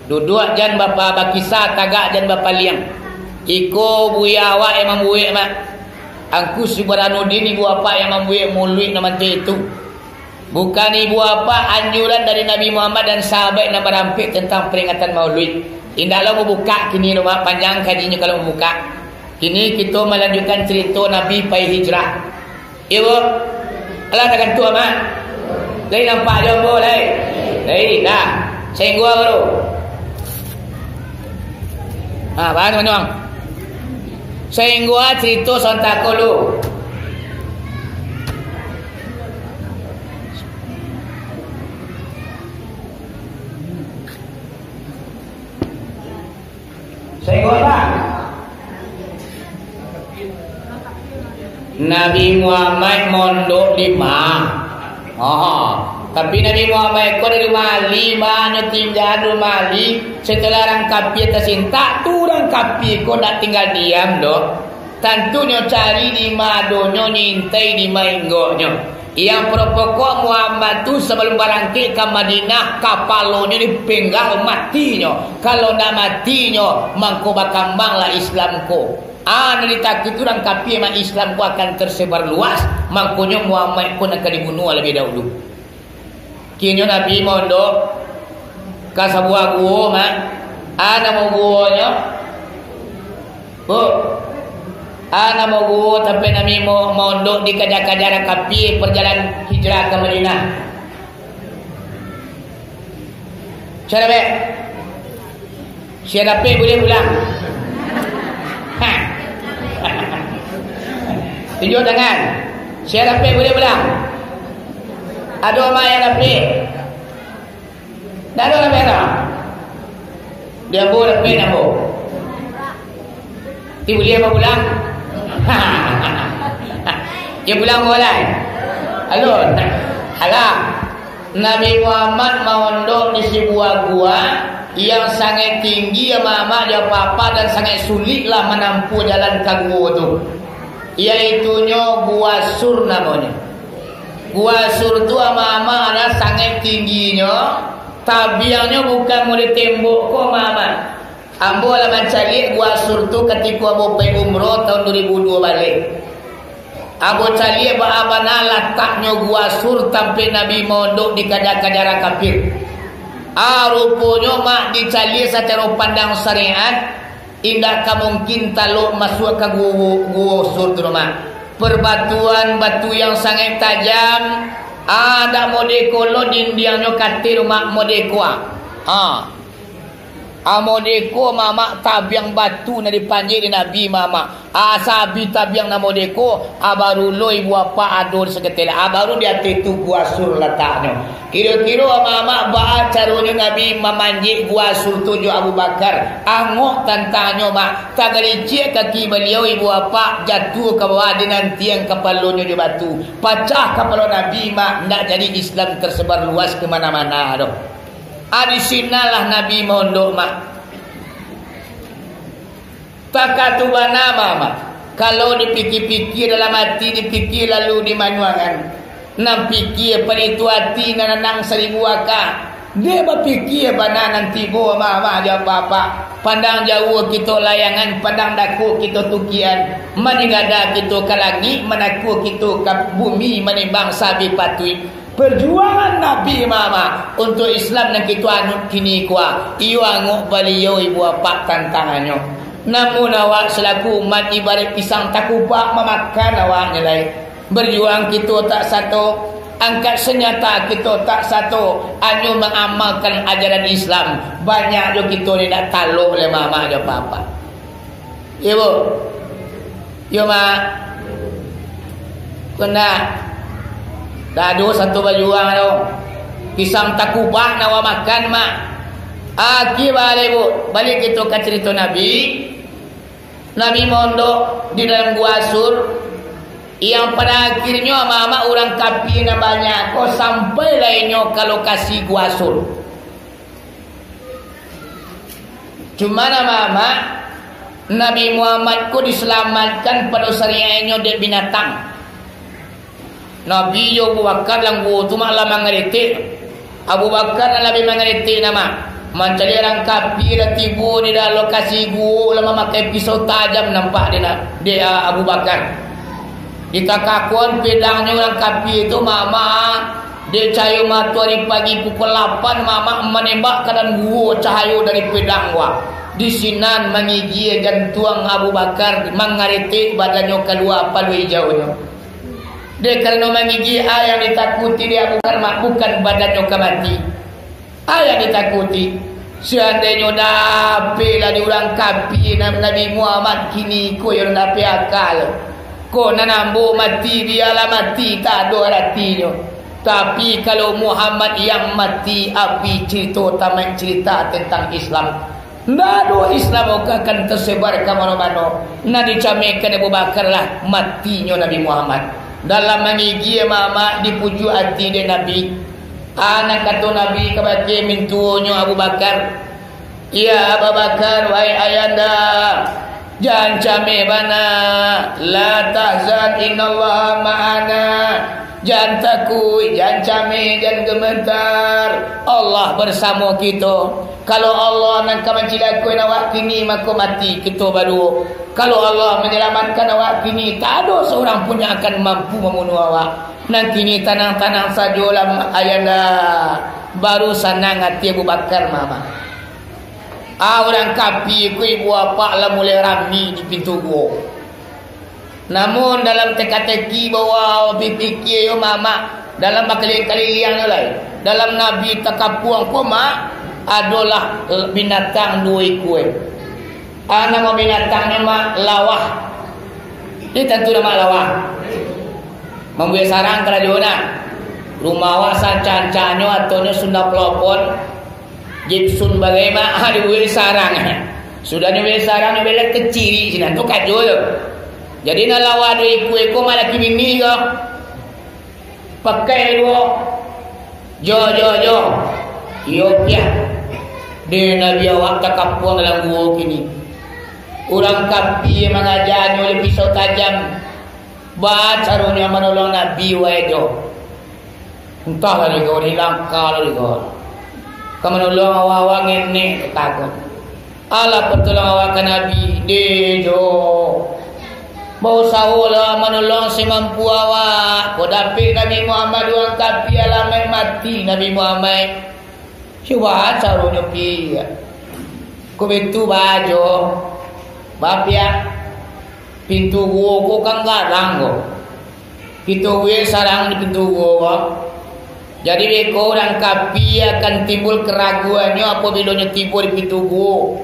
A: Duduk jan bapa bakisah tagak jan bapa liang. Iko buya awak yang membuik mak. Angku Subhanudin ibu apa yang membuik mulut nama itu. Bukan ibu apa anjuran dari Nabi Muhammad dan sahabat yang berampik tentang peringatan Maulid. Indahlah membuka kini rumah panjang kajinya kalau membuka. Kini kita melanjutkan cerita Nabi pai hijrah. Ibu, alah takkan tua mak. Dari nampak jombo lai. Dari dah. Saya gua baru. Bahan teman-teman. Saya gua cerita sontak dulu. Saya gua apa? Nabi Muhammad mondok di tapi Nabi Muhammad kau dari Mali mana tinggal di Mali setelah orang kapi atas cinta tu orang kapi kau nak tinggal diam doh tentunya cari di madonyo nyintai di mainggonya yang pokok Muhammad tu sebelum berangkat ke Madinah kapalnya dipenggal matinya kalau nak matinya mangko bakambanglah Islamku dari takut orang kapi memang Islamku akan tersebar luas mangkonya Muhammad pun akan dibunuh lebih dahulu. Kini Nabi mondok ke sebuah gua mak. Nama guanya bu. Nama gua tapi Nabi mondok di kajar-kajar kapi perjalanan hijrah ke Madinah. Siapa? Siapa boleh pulang? Tunjuk tangan. Siapa boleh pulang? Ada orang yang dapat. Dah ada orang merah. Dia boleh dapat nak boleh. Dia boleh apa pulang? Dia pulang boleh. Halo. Alah. Nabi Muhammad mondok di sebuah gua yang sangat tinggi mama dia papa dan sangat sulitlah menempuh jalan ke gua tu. Iaitunya Gua Sur namanya. Gua Sur tu mama ada sangat tingginya. Tabiangnya bukan mulai tembok kok mama. Ambo lah mencari Gua Sur tu ketika Abu pergi umroh tahun 2002 balik. Abu cari apa-apa letaknya Gua Sur sampai Nabi mondok di kadar-kadar kafir. Rupanya mak dicari secara pandang syariat. Indah mungkin taluk masuk ke Gua Sur tu mak. Perbatuan batu yang sangat tajam. Ada modeko lo dindianyo katir mak modeko modeko mama tabiang batu na dipanjir di Nabi mama. Sabi tabiang na modeko baru lo ibu apa ador seketela baru dia tetu Gua Sur letaknya. Kira-kira mama ba caranya Nabi memanjir Gua Sur tujuh Abu Bakar. Angok tantanya mak tagalicik kaki beliau ibu apa jatuh ke bawah dengan tiang kepalanya di batu. Pecah kepala Nabi mak nak jadi Islam tersebar luas ke mana-mana doh. Di sinalah Nabi mondok mak. takatubana mama. Kalau dipikir-pikir dalam hati, dipikir lalu dimanuangan. Nam pikir pada itu hati nanang seribu akak. Dia berfikir pada nanti bo mama dia bapa. Pandang jauh kita layangan, pandang daku kita tukian. Maningada kita kalagi, manaku kita ke bumi menimbang sabi patui. Perjuangan Nabi mama untuk Islam dan kita anut kini kuah. Iyo anguk beliau ibu apa tantangannya. Namun awak selaku umat ibarat pisang takubak memakan awak nilai. Berjuang kita tak satu, angkat senjata kita tak satu, hanya mengamalkan ajaran Islam. Banyak jo kita ni nak taluh oleh mama jo papa. Ibu, yo mak, kena dah ada satu berjuang tu. Pisang takubak nak awak makan mak. Aki balik bu, balik kita ke cerita Nabi. Nabi mondok di dalam gua Sur. Yang pada akhirnya mama orang kafir na banyak kau sampai lainnya ke lokasi gua Sur. Cuma mama Nabi Muhammad ku diselamatkan pada syariahnya dari binatang. Nabi Abu Bakar lang gua tu malah mengerti. Abu Bakar lebih mengerti nama. Mencari orang kafir tibu di dalam lokasi gua lama pakai pisau tajam nampak dia Abu Bakar. Ditakakuan pedangnya orang kafir itu mama dia cahaya matahari pagi pukul 8 mama menembak keadaan gua cahaya dari pedang gua di sinan mengigi jantung Abu Bakar mengariti badannya kedua palu hijaunya dia kerana mengigi yang ditakuti dia bukan badannya kemati yang ditakuti seandainya dapat lah di orang kafir Nabi Muhammad kini ko yang dapat akal ko nanambo mati dia lah mati tak ada artinya. Tapi kalau Muhammad yang mati api cerita tentang Islam. Nado Islam akan tersebar ke mana-mana. Nah dicamekan Abu Bakar lah matinya Nabi Muhammad. Dalam mengigi mama dipuju hati dia Nabi. Anak kata Nabi kepada mintunya Abu Bakar. Ya Abu Bakar wahai ayanda. Jangan cameh bana la tahzan innallaha ma'ana. Jangan takut, jangan cameh, jangan gemetar. Allah bersama kita. Kalau Allah nak mencilakan awak kini maka mati kita baru. Kalau Allah menyelamatkan awak kini tak ada seorang pun yang akan mampu membunuh awak. Nanti ni tanang-tanang sajalah ayanda. Baru senang hati Abu Bakar mama. Orang kafir ku ibu bapa lah mulai ramai di pintu gua. Namun dalam teka-teki bawa fikir yo mama dalam kali-kali yang lain. Dalam Nabi takapuang ku mak adalah binatang dua ekor. Nama binatangnya mak lawah. Ini tentu nama lawah. Membuat sarang kerajaan. Rumah wasan cancanyo atau Sunda pelopon. Gibsun bagaimana dibuat sarang. Sudah dibuat sarang dibuat kecil sini tu kacau. Jadi nak lawan iku malah kini ke. Pakai dua. Jo. Yo pia. Dia Nabi awak tak kapuang dalam gua kini. Orang kafir mengajarnya oleh pisau tajam. Bacarunya menolong Nabi wajo. Entah lagi kau hilang kalau kau. Menolong awak ngene takut. Allah pertolong awak ke Nabi dejo. Mau sahulah menolong semampu awak. Kau dapat Nabi Muhammad orang kafir alamai mati Nabi Muhammad. Cuba caranya pi. Kau betul baju. Bapia pintu gua kau kan garang kau. Kita gue sarang di pintu gua. Jadi mereka orang kafir akan timbul keraguannya apabila timbul di pintu gua.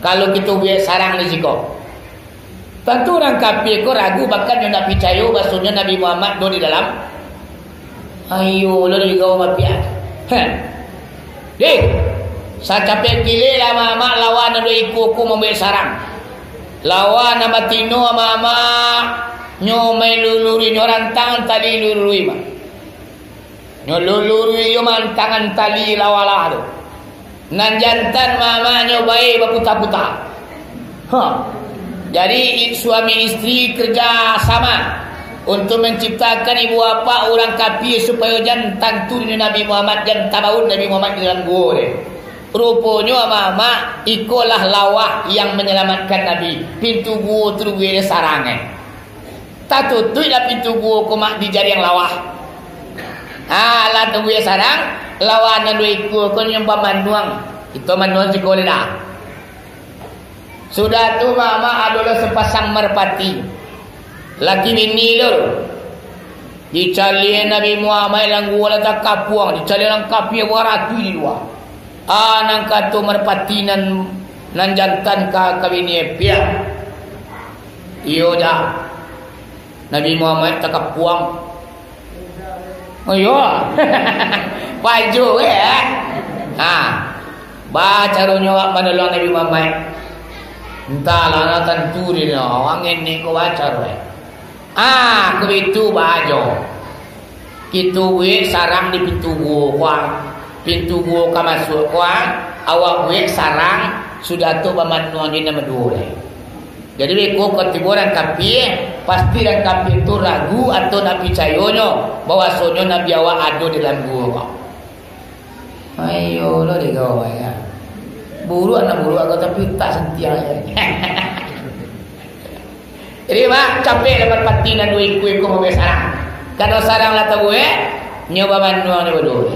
A: Kalau kita buat sarang di situ. Tentu orang kafir ko ragu bahkan yang nak percaya bahasanya Nabi Muhammad do di dalam. Ayo lo di kau mapia. Dek. Saya capek gile lah mama lawan ada ikut ku membuat sarang. Lawan nama tino mama nyomai luluri nyoran tangan tali luluri mah. Nyoluluri yo mantangan tali lawalah tu. Nan jantan mama nyobai berputar-putar. Jadi suami istri kerja sama untuk menciptakan ibu bapa orang kafir supaya jantan turunin Nabi Muhammad dan tabaun Nabi Muhammad dalam gua. Rupanya mama ikolah lawah yang menyelamatkan Nabi. Pintu gua terus dia sarangan. Tak tutuplah pintu gua komak di jari yang lawah. Lah tunggu ya sarang lawan yang dua ikut kau nyembah manuang. Itu manuang sekolah dah. Sudah tu mama adalah sepasang merpati. Laki bini tu. Dicalian Nabi Muhammad yang gua letak kapuang. Dicalian kapi waratu di luar. Nang katu merpati nan jantan ka bini pia. Iyo dah. Nabi Muhammad tak kapuang. Oh iya. Baju baca ronyo menolong Nabi Muhammad. Entahlah tentu dia orang ini kau baca roh. Kebitu baju. Kitu we sarang di pintu gua. Pintu gua ka masuk gua. Awak we sarang sudah tu pemanuan di nama dua. Jadi beko ketiburan kapi pasti dan kapi itu ragu atau nak percayonyo bahwa sonyo Nabi awak ada dalam gua. Ayo lo digawa ya. Buru anak buru aku tapi tak sentia ya. Jadi mak capek dapat patinan dua ikut mau sarang. Kalau sarang lah tahu nyoba manuang ni bodoh.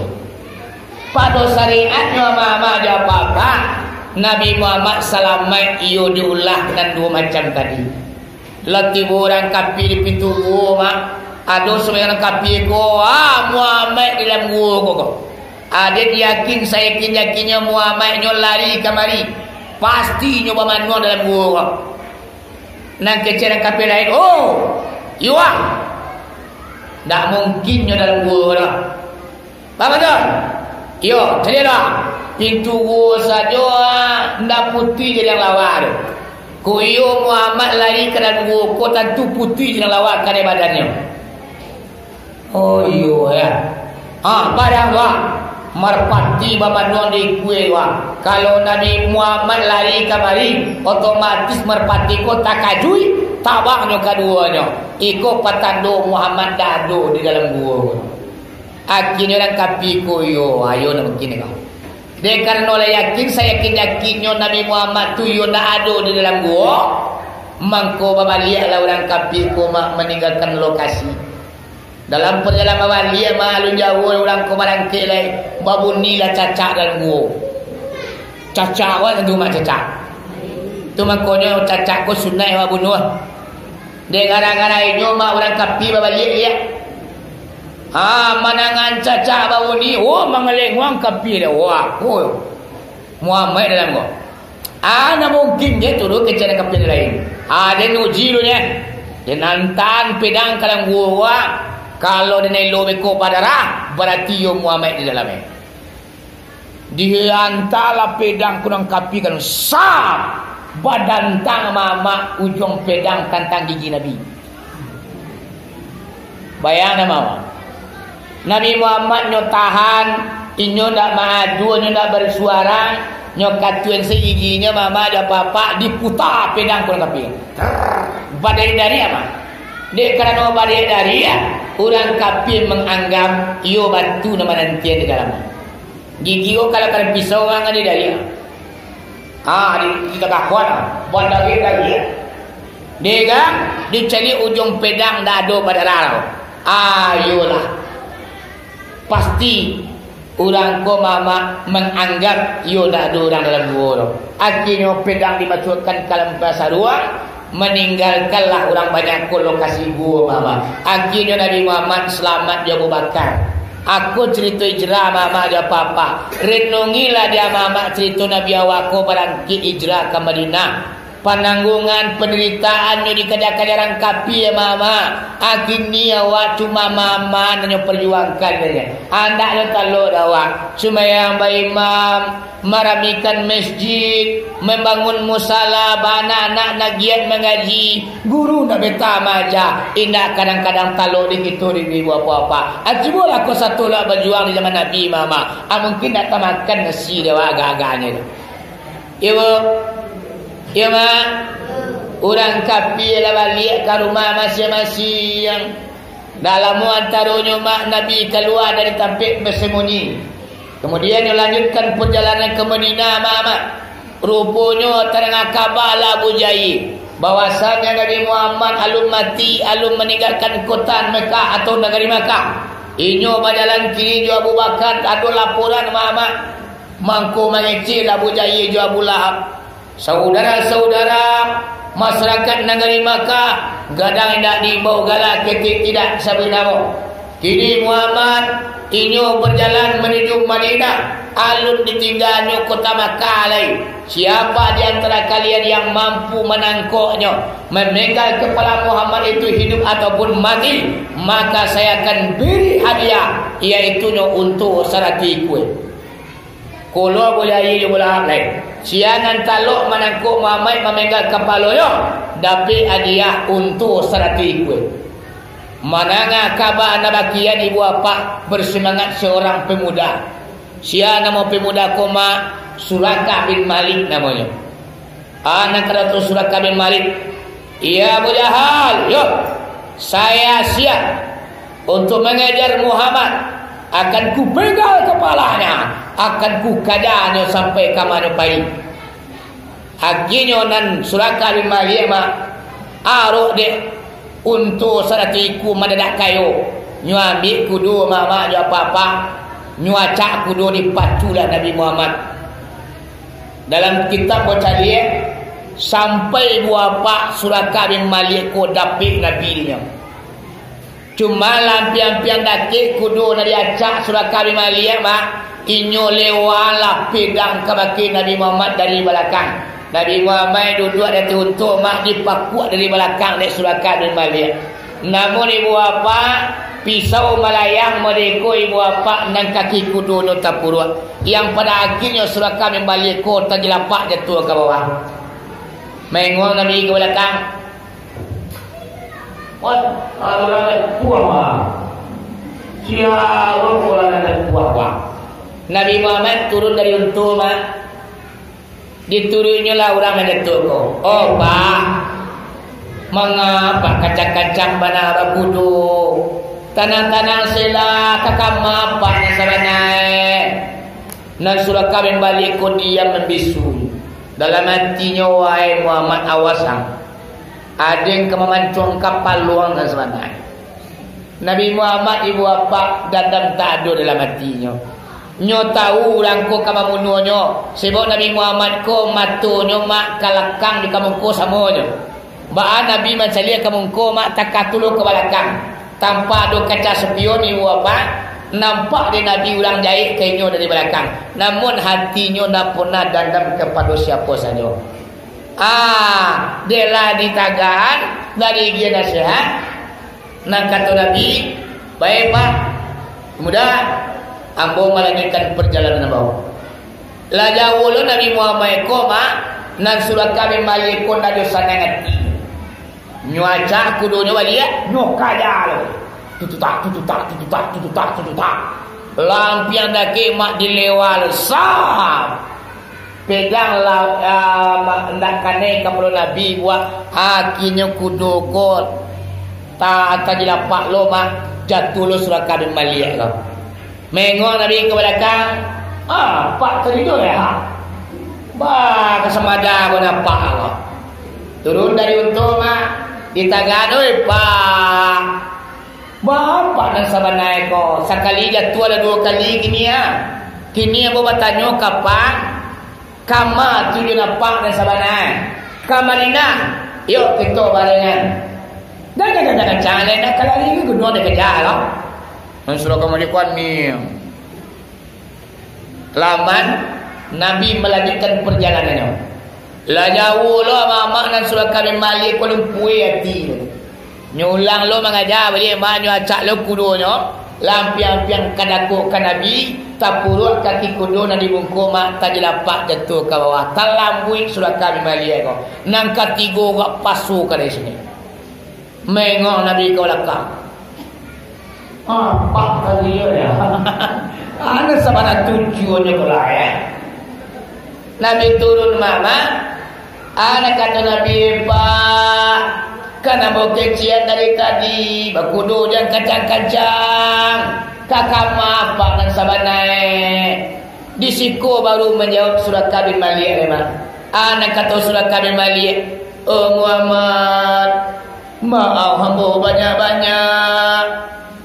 A: Pada syariat nyoba mama ada apa-apa. Nabi Muhammad selamat iyo diulah dan dua macam tadi. Lati orang kapi di pintu gua mak. Ada sebagian kapi ko Muhammad di dalam gua kok. Ada yakin saya yakinnya Muhammad nyo lari kamari. Pasti nyoba manuang dalam gua kok. Nang kecil kapi lain. Iya. Tak mungkin nyo dalam gua dah. Apa betul? Yo, jadi dah. Pintu gua saja ndak putih jadi yang lawan. Kuyo Muhammad lari ke dalam gua, kau tentu putih jadi yang lawan kan badannya. Oh iyo ya. Padahal wah merpati bapa nuan di kue wah. Kalau Nabi Muhammad lari kemari, otomatis merpati kau tak kajui, tabaknya keduanya. Iko patando Muhammad dado di dalam gua. Akhirnya orang kapi kuyo, ayo nak begini kau. Dia karena oleh yakin saya yakinnya Nabi Muhammad tu yo ndak ada di dalam gua. Mangko babaliaklah orang kafir ko meninggalkan lokasi. Dalam perjalanan balik malu jauh orang ko barangke lai babunilah cacak dalam gua. Cacak wa tentu mak cacak. Tu mangkonya cacak ko sunai wa bunuh. Dia gara-gara inyo mak orang kafir babalik ya. Manangan cacak bau ni, mengeleng wang kapi dah. Muhammad dalam ko. Nak mungkin dia turun ke cara kapi lain. Dia nuji lu nya. Dia nantan pedang kalang gua. Kalau dia nelo beko padarah, berarti yo Muhammad di dalamnya. Dia antara pedang kurang kapi kan sap. Badan tang mama ujung pedang tantang gigi Nabi. Bayang mama. Nabi Muhammad nyo tahan, inyo ndak maju, inyo ndak bersuara, nyo katuan segiginya mama ada papa diputar pedang kurang kapi. Badai dari apa? Dek karena badai dari orang kapi menganggap iyo batu nama nanti di dalam. Gigi kalau pisau orang ada dari. Kita kakuan, badai dari. Deka dicari ujung pedang dado pada raro. Ayolah. Pasti orang ko mama menganggap yo dah ada orang dalam gua. Akhirnya pedang dimasukkan ke dalam pasaruan, meninggalkanlah orang banyak ko lokasi gua mama. Akhirnya Nabi Muhammad selamat dia Abu Bakar. Aku cerita hijrah mama dia papa. Renungilah dia mama cerita Nabi awako barangki hijrah ke Madinah. Penanggungan penderitaannya di kadang-kadang kapi ya mama. Akhirnya awak cuma mama nanya perjuangkan dia. Anak lo taluk awak. Cuma yang baik imam meramikan masjid, membangun musala, anak-anak nak giat mengaji, guru nak beta maja. Indah kadang-kadang taluk di situ di apa-apa. Ajibulah aku satu lah berjuang di zaman Nabi mama. Mungkin nak makan nasi dia agak-agaknya. Ibu Ya mak. Orang kafir lah balik ke rumah masing-masing. Dalam antaranya mak Nabi keluar dari tampik bersembunyi. Kemudian dia lanjutkan perjalanan ke Madinah mak. Rupanya terdengar kabar lah Abu Jahil bahwasanya Nabi Muhammad alun mati, alun meninggalkan kota Mekah atau negeri Mekah. Inyo berjalan kiri jo Abu Bakar, ada laporan mak mangko mengecil Abu Jahil jo Abu Lahab. Saudara-saudara masyarakat negeri Makkah gadang tidak dibau galak ketik tidak sabinamo. Kini Muhammad inyo berjalan menuju Madinah, alun ditinggalnya kota Makkah lain. Siapa di antara kalian yang mampu menangkoknya, memegang kepala Muhammad itu hidup ataupun mati, maka saya akan beri hadiah, iaitu untuk serati kue. Kalau boleh bola lain. Sianan talok menangkuk Muhammad memegang kepala yo, dapat hadiah untuk serati kue. Mananga kabar nabakian ibu bapa bersemangat seorang pemuda. Sia nama pemuda koma Suraka bin Malik namanya. Anak kata Suraka bin Malik, "Ya Abu Jahal, yo, saya siap untuk mengejar Muhammad. Akan ku pegang kepalanya, akan ku kadanya sampai ke Manopai." Akhirnya nan Suraka bin Malik mak arok dek untuk seratiku mendadak kayu. Nyu ambil kudu mama nyu apa-apa, nyu acak kudu dipatulah Nabi Muhammad. Dalam kitab baca dia sampai buapa Suraka bin Malik ko dapik nabinya. Cuma lampian-lampian daki kudu na diacak Suraka bin Malik mak inyo lewalah pegang ke baki Nabi Muhammad dari belakang. Nabi Muhammad duduk di untuk mak dipakuak dari belakang dari Suraka bin Malik. Namun ibu bapa pisau melayang mereka ibu bapa dan kaki kudu no tapurut. Yang pada akhirnya Suraka bin Malik ko terjelapak jatuh ke bawah. Mengong Nabi ke belakang. Orang tua siapa orang tua. Nabi Muhammad turun dari untu mak. Diturunnya lah orang mendetuk ko. Oh pak, mengapa kacang-kacang bana bakudu tanang-tanang sila kakama apa yang sabanai. Nan Suraka bin Malik ko diam membisu. Dalam hatinya wahai Muhammad awasang. Ada yang kemamancung kapal luang dan sabanai. Nabi Muhammad ibu bapa dadam tak ada dalam hatinya. Nyo tahu orang ko kamamunonyo sebab Nabi Muhammad ko matunyo mak kalakang di kamung ko samonyo. Baan Nabi mancalia kamung ko mak takatulo ke belakang tanpa ada kaca spion ibu apa nampak di Nabi ulang jahit kenyo dari belakang. Namun hatinya nak pernah dandam kepada siapa saja. Dela ditagan dari dia nasihat. Nak kata Nabi, baik pak, mudah. Ambo melanjutkan perjalanan bawah. La jauh Nabi Muhammad koma nan Suraka bin Malik ko na sana ngati. Nyuaca kudunya balia nyok kaya lo. Tututak. Lampian dake mak dilewal sah. Pegang ndak kane kamro Nabi buat akhirnya kudu ko ta jilapak lo mak jatuh lo Suraka bin Malik lo. Mengong Nabi ke belakang. Pak tadi tu ya. Bah kesemada ko nampak Allah. Turun dari untu mak ditagano pak. Bapak dan sabanai ko sekali jatuh ada dua kali kini ya. Kini aku bertanya kapan kama tujuh nampak dan sabanai. Kamarina yuk kita barengan. Jangan cale nak kalau ini guna de kejar lah. Surah Kemuliaan ni laman Nabi melanjutkan perjalanannya. La jauh lo mamak dan Surah bin Malik ko lumpui hati. Nyulang lo mengajar balik mak nyu acak lo kudonyo lampiang-piang kadako kan Nabi tapurut kaki kudo na dibungku mak tajlapak jatuh ke bawah. Talambui Surah bin Malik ko. Nang katigo gak pasu ke dari sini. Mengong Nabi ke belakang. Pak kali ya. Ana sabana tujuannya pula ya. Nabi turun mama Anak kata Nabi Pak, karena mau kecian dari tadi, bakudu dan kacang-kacang, kakak maaf Pak dan sabanai. Di siku baru menjawab surat Kabir Malik memang. Anak kata surat Kabir Malik, oh Muhammad, maaf hamba banyak-banyak.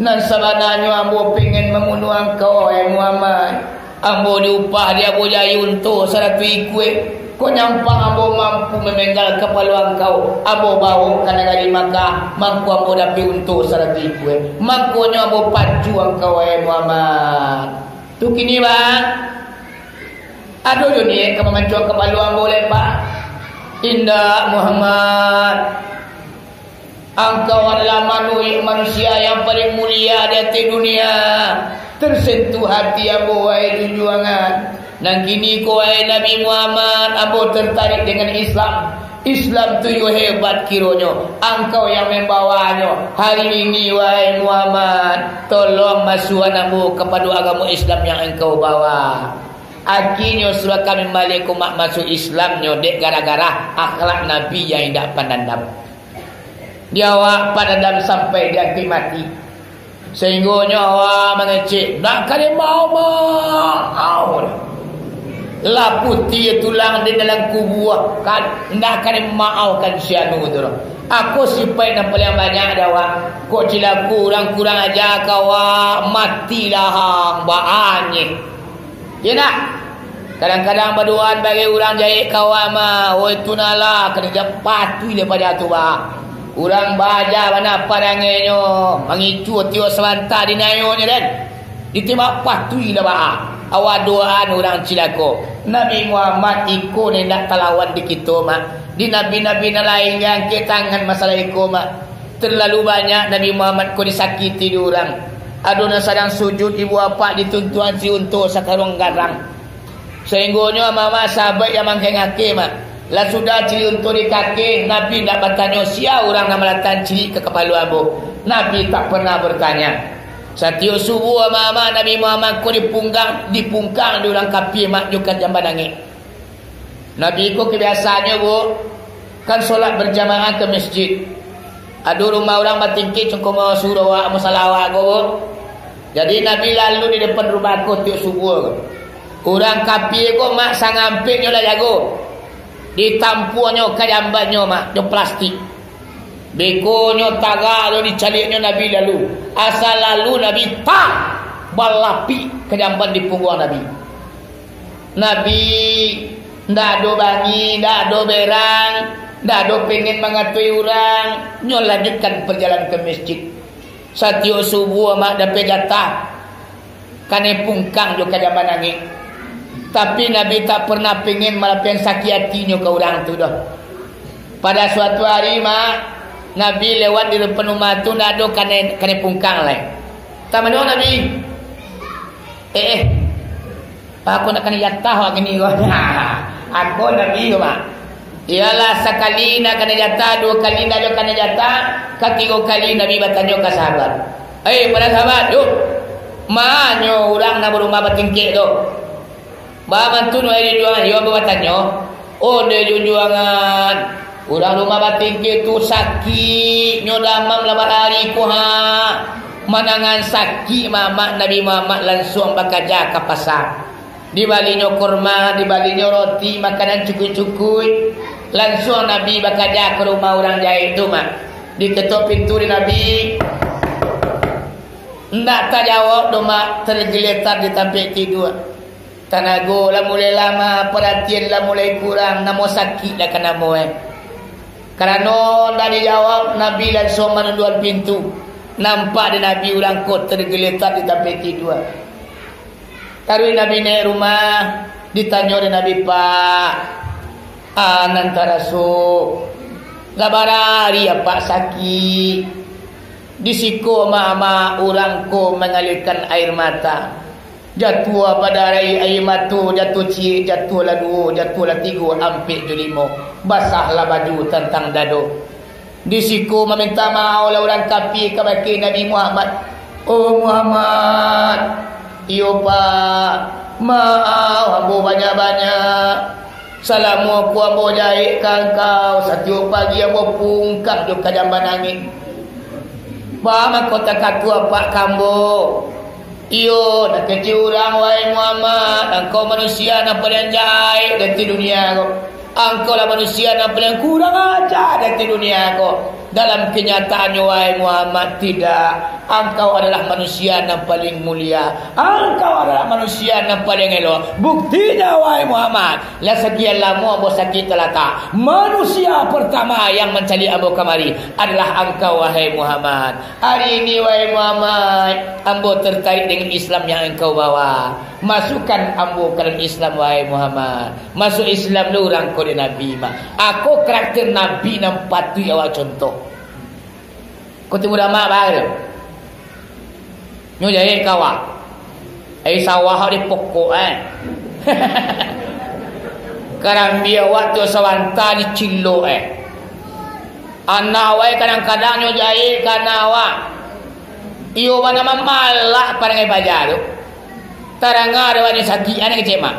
A: Nan sabananya hamba pengen membunuh engkau, Muhammad. Hamba diupah dia boleh untuk 100 ikut. Kau nyampang ambo mampu memenggal kepala engkau. Ambo bawa ke negara Makkah. Mampu ambo dapat untuk 100 ikut. Mampunya ambo pacu engkau Muhammad. Tu kini bang. Aduh dunia kamu mencuak kepala ambo lepak. Indah Muhammad. Engkau adalah manusia yang paling mulia di atas dunia. Tersentuh hati ambo wahai junjungan. Dan kini kau Nabi Muhammad, Abu tertarik dengan Islam. Islam tu yo hebat kiranya. Engkau yang membawanya. Hari ini wahai Muhammad, tolong masuk anakmu kepada agama Islam yang engkau bawa. Akhirnya surat kami Malik mak masuk Islamnya dek gara-gara akhlak Nabi yang tidak pandandam. Dia awak pandandam sampai dia mati. Sehingga nyawa mengecek. Nak kali mau. La putih tulang di dalam kubur kan ndak akan maafkan sianu tu. Aku sipai nak paling banyak dawa. Kok cila kurang aja kawa matilah hang baannya. Ya nak. Kadang-kadang berdoa bagi orang jahit kawa mah, oi tunala kerja patuh daripada tu bah. Urang baja mana padangenyo, mangicu tio selanta dinayonya dan ditimbak patuh dah bah. Awak doaan orang cilako. Nabi Muhammad ikut ni nak talawan di kita mak. Di nabi-nabi lain yang ke tangan masalah ikut mak. Terlalu banyak Nabi Muhammad kau disakiti di orang. Aduna sedang sujud ibu apa dituntuan si untuk sakarung garang. Sehingganya mama sahabat yang mangkeng hakim mak. Lah sudah cili untuk di kaki. Nabi tak bertanya siapa orang nak melatan cili ke kepala abu. Nabi tak pernah bertanya. Setiap subuh mama Nabi Muhammad ko dipungkang di orang kapi mak juga jamban angin. Nabi ko kebiasaannya bu kan solat berjamaah ke masjid. Aduh rumah orang batingki cukup mau suruh wa musalawat ko. Jadi Nabi lalu di depan rumah ko tiap subuh. Orang kapi ko mak sangampiknya lah jago. Ditampuannya ke jambannya mak do plastik. Bekonyo tagalo dicaliknya Nabi lalu. Asal lalu Nabi tak balapi ke jamban di punggung Nabi. Nabi ndak do bangi, ndak do berang, ndak do pengen mengatui orang, nyo lanjutkan perjalanan ke masjid. Satio subuh mak dapat jatah. Kane pungkang jo ke jamban angin. Tapi Nabi tak pernah pengen malah pengen sakit hatinya ke orang tu dah. Pada suatu hari mak Nabi lewat di depan rumah tu nak ada kane pungkang lain. Tak mana Nabi? Aku nak kena jatah wak ni. Aku Nabi mak. Ialah sekali nak kena jatah, 2 kali nak ada kena jatah, ketiga kali Nabi bertanya ke sahabat. Para sahabat, yuk. Manyo orang nak berumah bertingkik tu. Ba mantu no ai juangan, yo bertanya. Oh dia junjungan. Orang rumah batingki tu sakit nyodamam labar hari ku ha. Manangan sakit mamak Nabi Muhammad langsung bakaja ke pasar. Di balinya kurma, di balinya roti, makanan cukui-cukui. Langsung Nabi bakaja ke rumah orang jahit tu mak. Diketuk pintu di Nabi. Ndak tak jawab tu mak, tergeletar di tampik tidur. Tanago lah mulai lama, perhatian lah mulai kurang, namo sakit lah kan namo Karena dah dijawab, Nabi langsung menunduan pintu. Nampak di Nabi ulang kot tergeletar di tampik tidur. Taruh Nabi naik rumah, ditanya oleh Nabi Pak, antara so, gabarari ya Pak sakit. Di siku mama orang ko mengalirkan air mata. Jatuh pada air mata, jatuh cik, jatuh lah 2, jatuh lah 3, hampir je 5. Basahlah baju tentang dado. Di siku meminta maaf lah orang kafir kepada Nabi Muhammad. Oh Muhammad, iyo Pak, maaf aku banyak-banyak. Salamu aku ambo jahit kau. Setiap pagi ambo pungkap jo kadamban angin. Bama kota kaku apa kambo. Iyo nak kecil orang wahai Muhammad. Engkau manusia yang paling jahit dari dunia kau. Engkau lah manusia yang paling kurang ajar dari dunia kau. Dalam kenyataannya wahai Muhammad tidak. Engkau adalah manusia yang paling mulia. Engkau adalah manusia yang paling elok. Buktinya wahai Muhammad, lah sekian lama ambo sakit telata. Manusia pertama yang mencari ambo kamari adalah engkau wahai Muhammad. Hari ini wahai Muhammad, ambo tertarik dengan Islam yang engkau bawa. Masukkan ambo ke dalam Islam wahai Muhammad. Masuk Islam lu orang kode Nabi mah. Aku karakter Nabi yang patut awak contoh. Kau temu mak baru. Nyo jahit kawa. Sawah di pokok Karang dia waktu sawanta di cilo Anak wai kadang-kadang nyo jahit kana wa. Iyo mana mamalak parang baja tu. Taranga ada wani sakit ana kecek mak.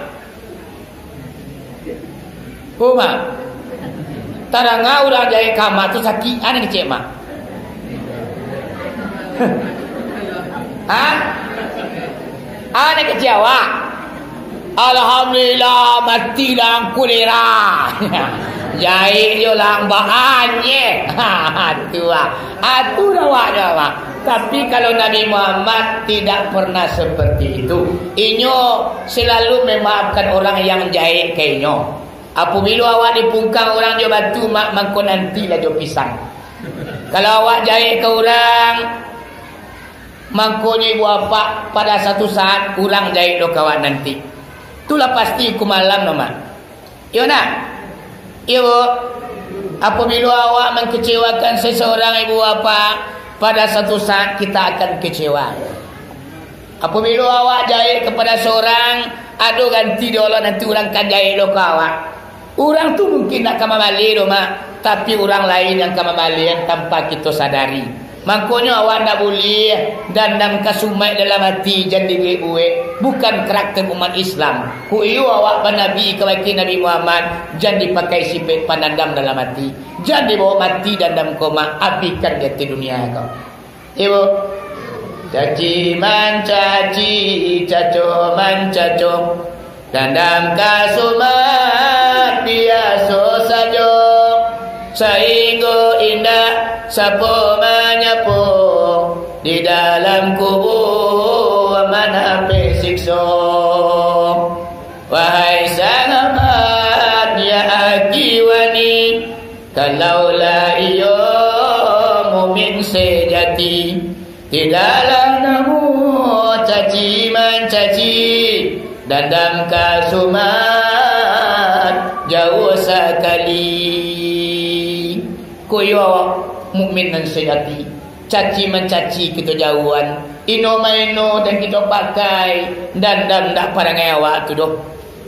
A: Uma. Taranga urang jahit kama tu sakit ana kecek mak. Ana kecewa. Alhamdulillah mati lang kulira. Jahit yo lang bahannya. Atu rawak. Tapi kalau Nabi Muhammad tidak pernah seperti itu. Inyo selalu memaafkan orang yang jahit kainyo. Apabila awak dipungkang orang jo batu mak mangko nanti lah jo pisang. Kalau awak jahit ke orang mangkonya ibu apa pada satu saat kurang jahit lo kawan nanti. Itulah pasti ku malam nama. Iyo nak. Iyo. Apabila awak mengkecewakan seseorang ibu apa pada satu saat kita akan kecewa. Apabila awak jahit kepada seorang, aduh ganti dia Allah nanti orang kan jahit lo kawan. Orang tu mungkin nak kamamali lo mak, tapi orang lain yang kamamali tanpa kita sadari. Makanya awak tak boleh dandam kasumai dalam hati jadi gue bukan karakter umat Islam. Ku iyo awak Nabi kebaikan Nabi Muhammad jadi pakai sipit pandandam dalam hati. Jadi bawa mati dandam koma apikan di dunia kau. Ibu caci mancaci caco mancaco dandam kasumat biasa saja. Sehingga indah sapo menyapu di dalam kubur mana pesikso. Wahai sang amat ya akiwani, kalaulah iyo mumin sejati, di dalam namu caci mencaci dan dalam kasumat jauh sekali. Koyo mukmin dan sejati, caci mencaci kita jauhan, ino maino dan kita pakai dan tak parangai awak tu doh.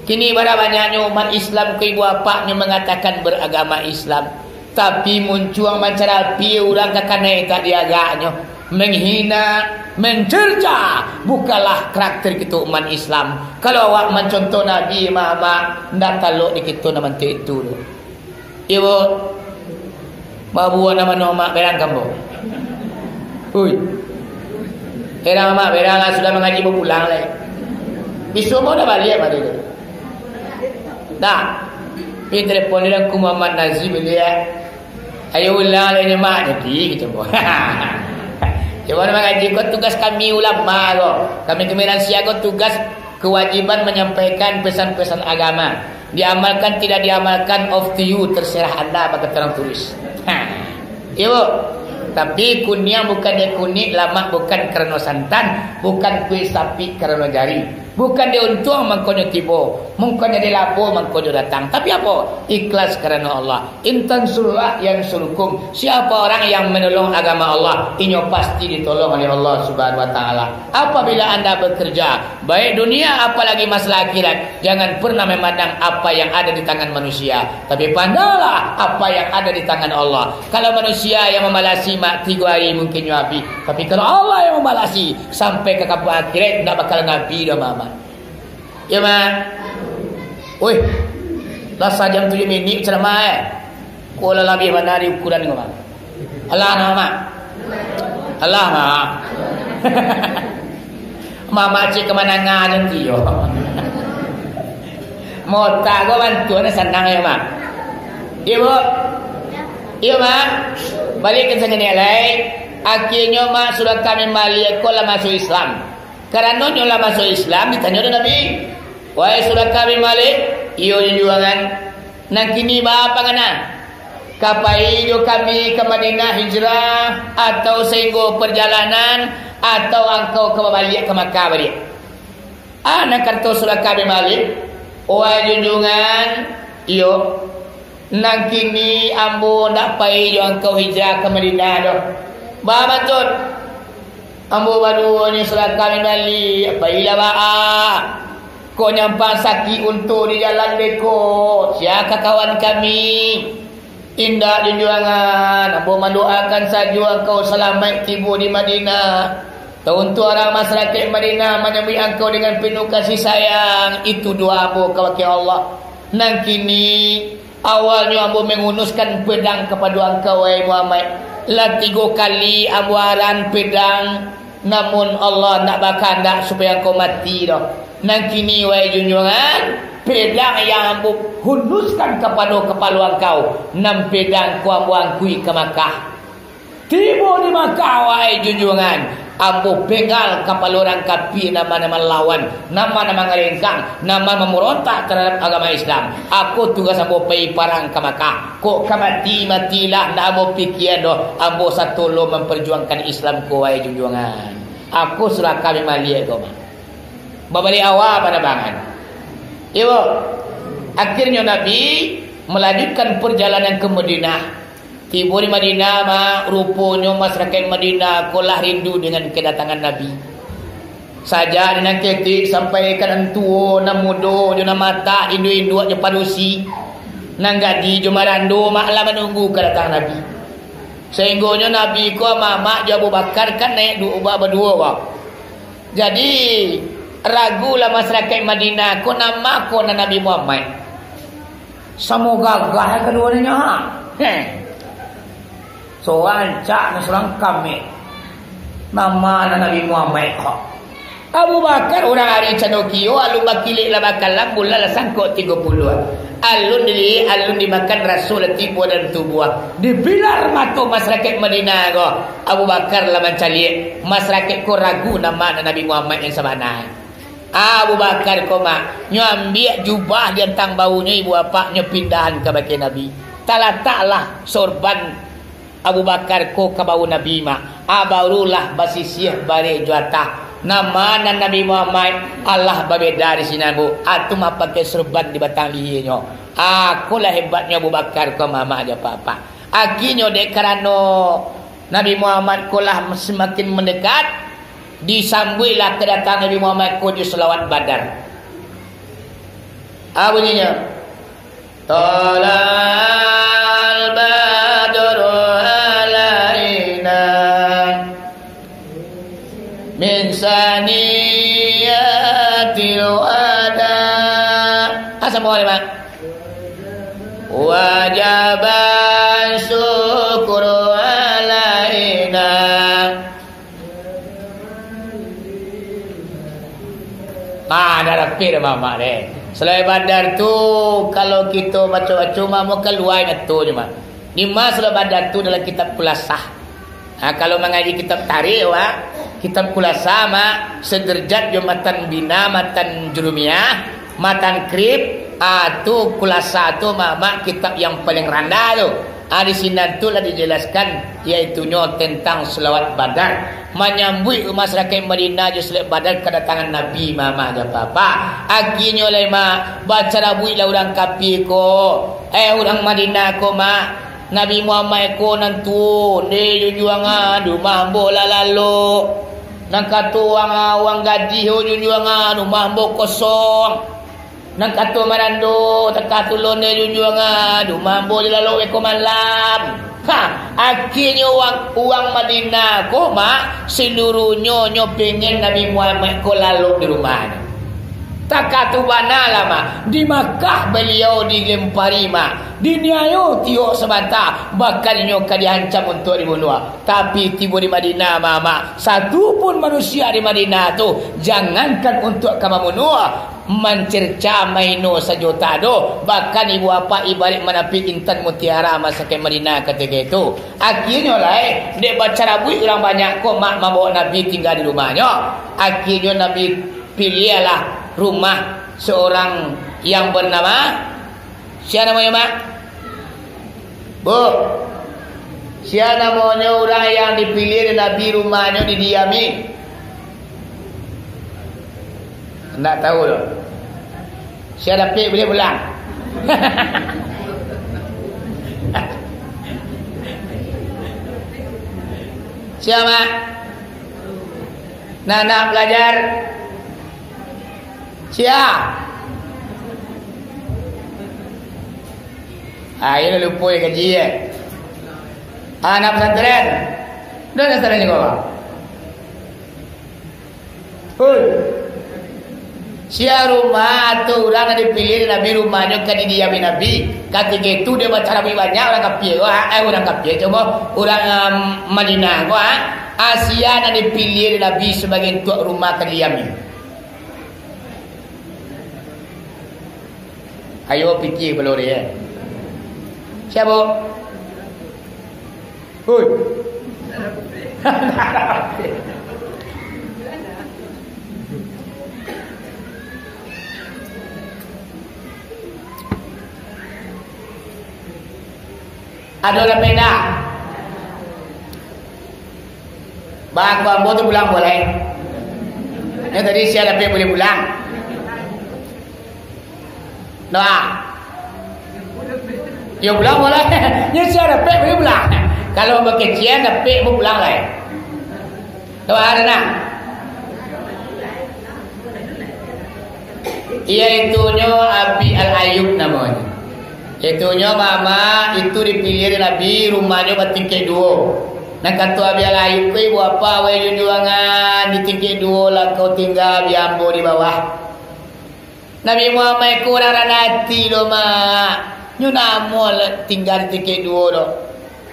A: Kini pada banyaknya umat Islam ke ibu apaknya mengatakan beragama Islam, tapi muncul macam api orang kakanai tak diagaknya, menghina, mencerca, bukalah karakter kita umat Islam. Kalau awak mencontoh Nabi Muhammad, ndak taluk di kita nama itu. Ibu bawa nama mak berang kamu. Hui. Herang mak berang sudah mengaji mau pulang lagi. Besok mau dah balik apa dia? Dah. Ini telefon dia ku Muhammad Nazim dia. Ayo ulang lagi mak jadi gitu. Coba mengaji kau tugas kami ulama kau. Kami Kementerian Siaga tugas kewajiban menyampaikan pesan-pesan agama. Diamalkan tidak diamalkan off to you, terserah anda bagi terang tulis. Ibu, tapi kunyah bukan dia kunyit, lama bukan kerana santan, bukan kuih sapi kerana jari. Bukan dia untung mangkonya tibo, mungkin dia lapor mangkonya datang. Tapi apa? Ikhlas kerana Allah. Intan surah yang surukum. Siapa orang yang menolong agama Allah, inyo pasti ditolong oleh Allah Subhanahu Wa Taala. Apabila anda bekerja, baik dunia apalagi masalah akhirat, jangan pernah memandang apa yang ada di tangan manusia, tapi pandanglah apa yang ada di tangan Allah. Kalau manusia yang memalasi mak 3 hari mungkin Nabi, tapi kalau Allah yang memalasi sampai ke kampung akhirat, tidak bakal Nabi dah mama. Ya mak. Oi. Lasa jam 7 minit ceramah Kau lebih mana di ukuran kau mak? Allah nama. Allah mak. Mama cik kemana ngajen tiyo. Mau tak kau bantu ni senang ya mak. Ibu. Iya mak. Balik ke sana ni lagi. Akhirnya mak sudah kami balik kau lah masuk Islam. Kerana nyolah masuk Islam ditanya oleh Nabi. Wahai sudah kami balik. Iyo juangan. Nang kini bapa ngana? Kapai yo kami ke Madinah hijrah atau sehingga perjalanan atau engkau ke balik ke Makkah balik. Nak kata sudah kami balik. Wahai junjungan, iyo nang kini ambo nak pai yo engkau hijrah ke Madinah doh. Ba betul. Ambo baru ni sudah kami balik. Pailah ba. Kau nyampak sakit untuk di jalan deko. Siapa kawan kami? Indah junjungan. Ambo mendoakan saja engkau selamat tiba di Madinah. Untuk orang masyarakat Madinah menyambut engkau dengan penuh kasih sayang. Itu doa ambo kepada Allah. Nang kini awalnya ambo mengunuskan pedang kepada engkau wahai Muhammad. Lah 3 kali ambo aran pedang. Namun Allah nak bakar nak supaya engkau mati dah. Nang kini wahai junjungan, pedang yang ambo hunuskan kepada kepala engkau, 6 pedang ku ambo angkui ke Makkah. Tiba di Makkah wahai junjungan, ambo pegal kepala orang kafir nama-nama lawan, nama-nama ngerengkang, nama memerontak terhadap agama Islam. Aku tugas ambo pergi perang ke Makkah. Kok matilah nak ambo fikir doh, ambo satu lo memperjuangkan Islam ku wahai junjungan. Aku sudah kami maliak kau mah. Babali awal pada bangan. Ibu, akhirnya Nabi melanjutkan perjalanan ke Madinah. Tiba di Madinah mah rupanya masyarakat Madinah kolah rindu dengan kedatangan Nabi. Saja dengan ketik sampai kan tua na mudo jona mata indu-indu aja padusi. Nang gadi jumarando maklah menunggu kedatangan Nabi. Sehingga Nabi ko mama Abu Bakar kan naik berdua kok. Jadi ragulah masyarakat Madinah ko nama ko na Nabi Muhammad. Semoga gagah keduanya. So ancak na serang kami. Nama na Nabi Muhammad kok. Abu Bakar orang hari Canokio alun bakilik lah bakal lambul lah sangkut 30. Alun dimakan Rasul tiba dan tubuh. Dibilar mata masyarakat Madinah ko. Abu Bakar lah mencari masyarakat ko ragu nama Nabi Muhammad yang sebenar. Abu Bakar koma nyambil jubah di antang baunya ibu bapaknya pindahan ke baki Nabi. Taklah sorban Abu Bakar ko ke bau Nabi mak. Barulah basisih bare juata. Nama Nabi Muhammad Allah berbeda di sini bu. Atum apa pakai sorban di batang lihirnya. Akulah hebatnya Abu Bakar ko mama aja papa. Akhirnya dek kerana Nabi Muhammad kolah semakin mendekat. Disambutlah kedatangan Nabi Muhammad ko di selawat Badar. Bunyinya Talal badru alaina min saniyatil wada. Semua lima. Wajaban syukru alaina. Ada rapi dah mama deh. Selain Badar tu kalau kita baca-baca mau keluar itu cuma. Di masa Badar tu dalam kitab Kulasah. Kalau mengaji kitab tarikh kitab Kulasah mah sederajat jo matan bina, matan jurumiyah, matan krip. Tu Kulasah tu mama kitab yang paling rendah tu. Di sini tu lah dijelaskan iaitunya tentang selawat Badar. Menyambut masyarakat Madinah je selawat Badar kedatangan Nabi mama ada apa. Akhirnya lema baca rabui lah orang kafir ko. Orang Madinah ko Nabi Muhammad ko nantu ni junjungan rumah bola lalu. Nang kata orang gaji junjungan rumah bo kosong. Nang kata marando tak tulon ni junjungan rumah bo lalu eko malam. Akhirnya uang Madinah ko seluruhnya pengen Nabi Muhammad ko lalu di rumah. Takatubana lama di Makkah beliau dilempari mak, diniayo tiok sebentar, bahkan nyoka dihancam untuk dibunuh. Tapi tiba di Madinah mama, satu pun manusia di Madinah tu jangankan untuk kamu bunuh, mencerca maino sejuta do, bahkan ibu apa ibalik menapik intan mutiara masa ke Madinah ketika itu. Akhirnya lah dia baca rabui orang banyak kok mak membawa Nabi tinggal di rumahnya. Akhirnya Nabi pilihlah rumah seorang yang bernama, siapa namanya mak? Bu, siapa namanya orang yang dipilih Nabi rumahnya didiami? Tak tahu loh. Siapa dapat boleh pulang? Siapa? Nak belajar? Siapa? Ini lupa ya gaji ya. Anak pesantren. Dah pesantren juga apa? Hoi. Siapa rumah tu orang yang dipilih Nabi rumahnya kan didiami Nabi. Ketika itu dia baca Nabi banyak orang kafir. Orang kafir cuma orang Madinah. Asia yang dipilih Nabi sebagai tuan rumah kan didiami. Ayo fikir belum dia. Siapa? Hui. Ada orang pena. Bang Bambo tu pulang boleh. Yang tadi saya dapat boleh pulang. Doa. Ya pulang boleh. Yang saya dapat boleh pulang. Kalau berkecian dapat boleh pulang lah. Doa ada nak. Iaitunya Abi Al-Ayub namanya. Itunya mama itu dipilih Nabi rumahnya bertingkat dua. Nak kata Abi Al-Ayub ibu apa wae juangan di tingkat dua lah kau tinggal biambo di bawah. Nabi Muhammad kurang ranati lo mak. Nyu namo tinggal di tingkat dua do.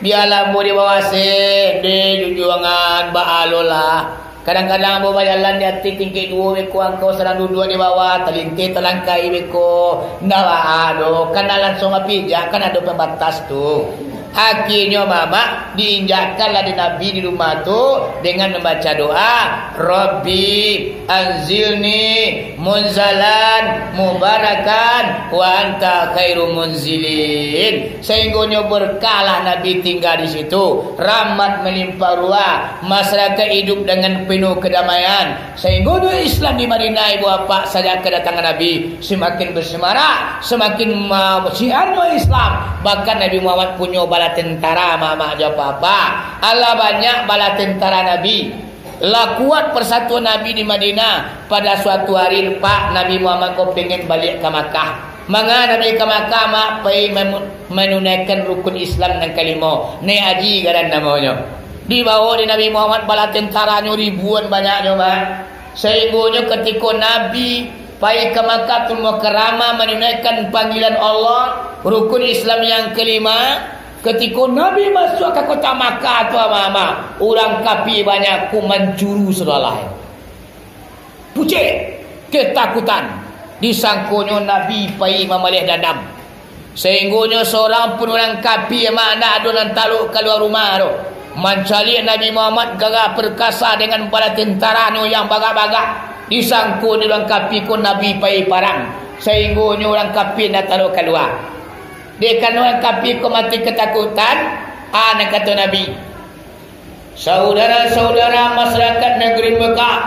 A: Biarlah mo di bawah se de juangan ba alola. Kadang-kadang bawa jalan di atas tingkat dua beko angkau serang duduk di bawah terlintir terlangkai beko nawa ado kan langsung pijak kan ada pembatas tu. Akhirnya mama diinjakkanlah di Nabi di rumah tu dengan membaca doa Rabbi anzilni munzalan mubarakan wa anta khairu munzilin. Sehingga berkahlah Nabi tinggal di situ, rahmat melimpah ruah, masyarakat hidup dengan penuh kedamaian. Sehingga Islam di Madinah ibu bapa saja kedatangan Nabi semakin bersemarak, semakin syiarnya Islam. Bahkan Nabi Muhammad punya bala tentara mama aja apa. Allah banyak bala tentara Nabi. Lah kuat persatuan Nabi di Madinah. Pada suatu hari Pak Nabi Muhammad kau pengen balik ke Makkah. Maka Nabi ke Makkah mak pergi menunaikan rukun Islam dan kalimah. Ni haji garan namanya. Di bawah di Nabi Muhammad bala tentaranya ribuan banyaknya mak. Sehingga ketika Nabi pergi ke Makkah tu kerama menunaikan panggilan Allah rukun Islam yang kelima. Ketika Nabi masuk ke kota Makkah tu mama, orang kafir banyak ku mencuru segala. Pucik ketakutan. Disangkunya Nabi pergi memelih dendam. Sehingga seorang pun orang kafir mana ada nan taluk keluar rumah tu. Mencari Nabi Muhammad gagah perkasa dengan para tentara yang bagak-bagak. Disangkut orang kafir ku Nabi pergi perang. Sehingga orang kafir nak taluk keluar. Dia kan orang kafir ku mati ketakutan. Nak kata Nabi, saudara-saudara masyarakat negeri Mekah,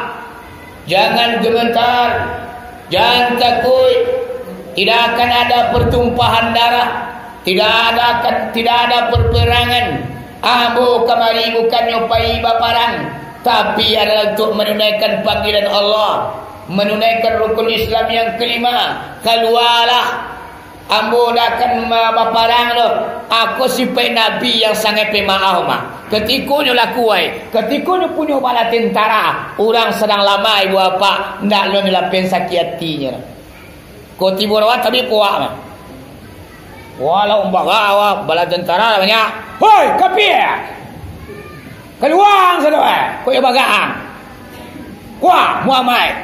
A: jangan gemetar, jangan takut. Tidak akan ada pertumpahan darah, tidak ada perperangan. Ambo kemari bukannya pergi berperang, tapi adalah untuk menunaikan panggilan Allah, menunaikan rukun Islam yang kelima. Keluarlah Ambo dakan baparang tu. Aku sipai Nabi yang sangat pemaaf mah. Ketikanya lakuai. Ketikanya punya bala tentara. Orang sedang lama ibu bapa. Ndak lo nyelapin sakit hatinya. Kau tibur awak tapi kuat mah. Walau umpama bala tentara banyak. Hoi kafir. Keluar sana. Kau yang bagaan. Wah Muhammad.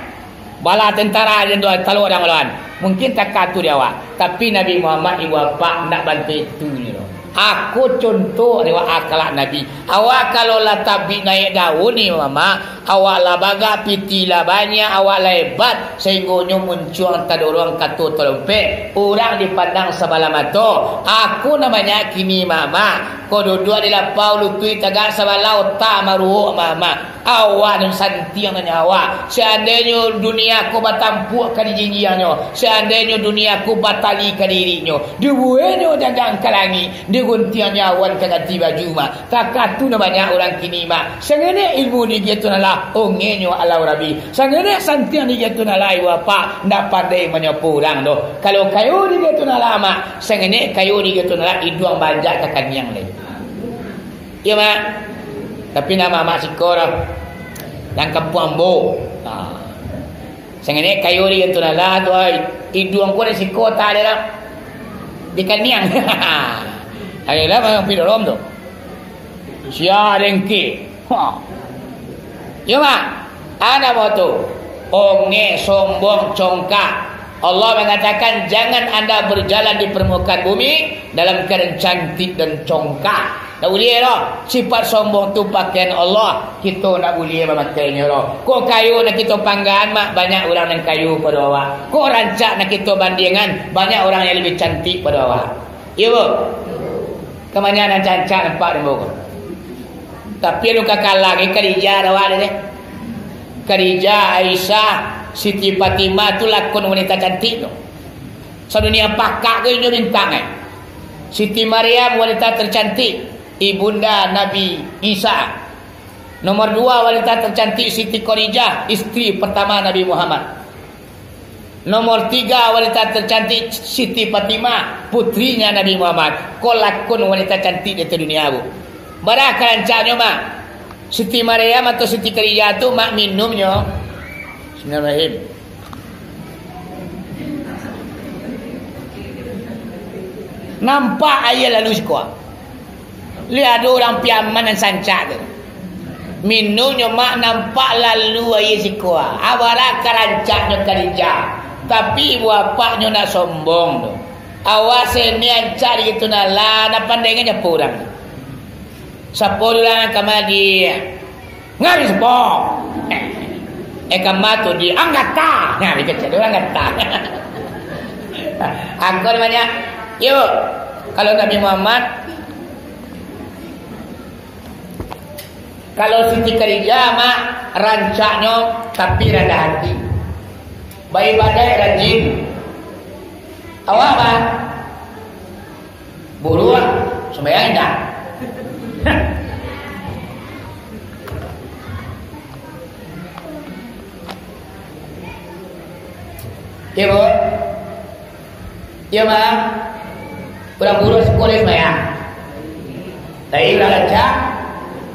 A: Bala tentara dan dua talu orang lawan. Mungkin tak katu dia awak. Tapi Nabi Muhammad ibu bapa nak bantu itu ni loh. Aku contoh lewat akhlak Nabi. Awak kalau lah tabi naik daun ni mama, awak lah baga piti lah banyak, awak lah hebat sehingga muncul antara orang katu terlempet. Orang dipandang sebelah mata. Aku namanya kini mama. Kau dua-dua adalah Paul tui tagak sebelah otak maruh mama. Awak dan santiang dengan awak. Seandainya dunia aku batampuk ke jinjiannya. Seandainya dunia aku batali ke dirinya. Dibuenyo dagang ke langit. Diguntiannya awan ke ganti baju mah. Tak tu namanya orang kini mah. Sengene ilmu ni gitu nalah. Ongenyo ala rabi. Sengene santiang ni gitu nalah iwapa. Ndak pandai menyapu orang tu. Kalau kayu ni gitu nalah mah. Sengene kayu ni gitu nalah. Iduang banjak ke kanyang lain. Ya mak. Tapi nama mak sikor dan kampung Ambo. Sengene kayu ni gitu nalah tu. Iduang ko ni sikor tak ada lah. Di kanyang. Ayolah mga pidorom tu. Siya dengki. Yo mak. Ana mo tu. Onge sombong congkak. Allah mengatakan jangan anda berjalan di permukaan bumi dalam keadaan cantik dan congkak. Tak boleh lah. Sifat sombong tu pakaian Allah. Kita nak boleh memakainya lah. Kau kayu nak kita panggaan mak. Banyak orang yang kayu pada awak. Kau rancak nak kita bandingan. Banyak orang yang lebih cantik pada awak. Ya bu? Kemana nak cancak nampak dia buku. Tapi lu kakak lagi Khadijah awak ni. Khadijah, Aisyah, Siti Fatimah tu lakon wanita cantik tu. Sedunia pakak ke ini bintang eh. Siti Maryam wanita tercantik. Ibunda Nabi Isa. Nomor 2 wanita tercantik Siti Khadijah, isteri pertama Nabi Muhammad. Nomor 3 wanita tercantik Siti Fatimah, putrinya Nabi Muhammad. Kau lakon wanita cantik di dunia bu. Barak rancanya mak. Siti Maryam atau Siti Khadijah tu mak minumnya. Bismillahirrahmanirrahim. Nampak ayat lalu sekolah. Lihat ada orang piaman dan sancak tu. Minumnya mak nampak lalu ayat sekolah. Abarak rancaknya Khadijah. Tapi ibu bapaknya nak sombong tu. Awas ni ancak gitu nalah. Nak pandangnya purang. Siapa orang kamar dia. Ngari sepong. Kamar tu dia anggata. Nah, dia kecil orang anggata. Aku namanya. Yuk. Kalau Nabi Muhammad. Kalau Siti Khadijah mak rancaknya tapi rendah hati. Baik badai rajin. Awak apa? Buru lah. Sembayang dah. Ya bu. Ya mak. Kurang buru sekolah sembayang. Tapi udah lancar.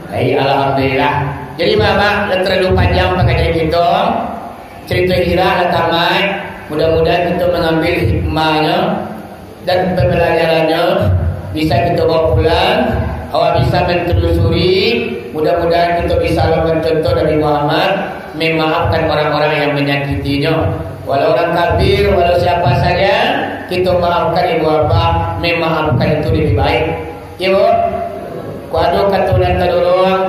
A: Alhamdulillah. Jadi mama terlalu panjang pengajian kita. Cerita hijrah tamat. Mudah-mudahan kita mengambil hikmahnya dan pembelajarannya bisa kita bawa pulang. Awak bisa mentelusuri. Mudah-mudahan kita bisa lakukan contoh dari Muhammad memaafkan orang-orang yang menyakitinya. Walau orang kafir, walau siapa saja, kita maafkan ibu bapa, memaafkan itu lebih baik. Ibu, kuadu katunan kadulung,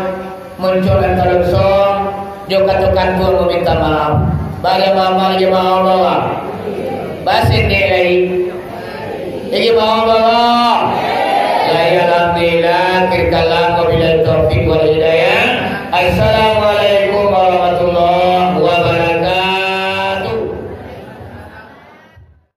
A: muncul antara song, jo katu kantur meminta maaf. Bagi mama je mau bawa. Basin dia lagi. Lagi mau bawa. La ilaha illallah, kirkalam wabillahi taufiq wal hidayah. Assalamualaikum.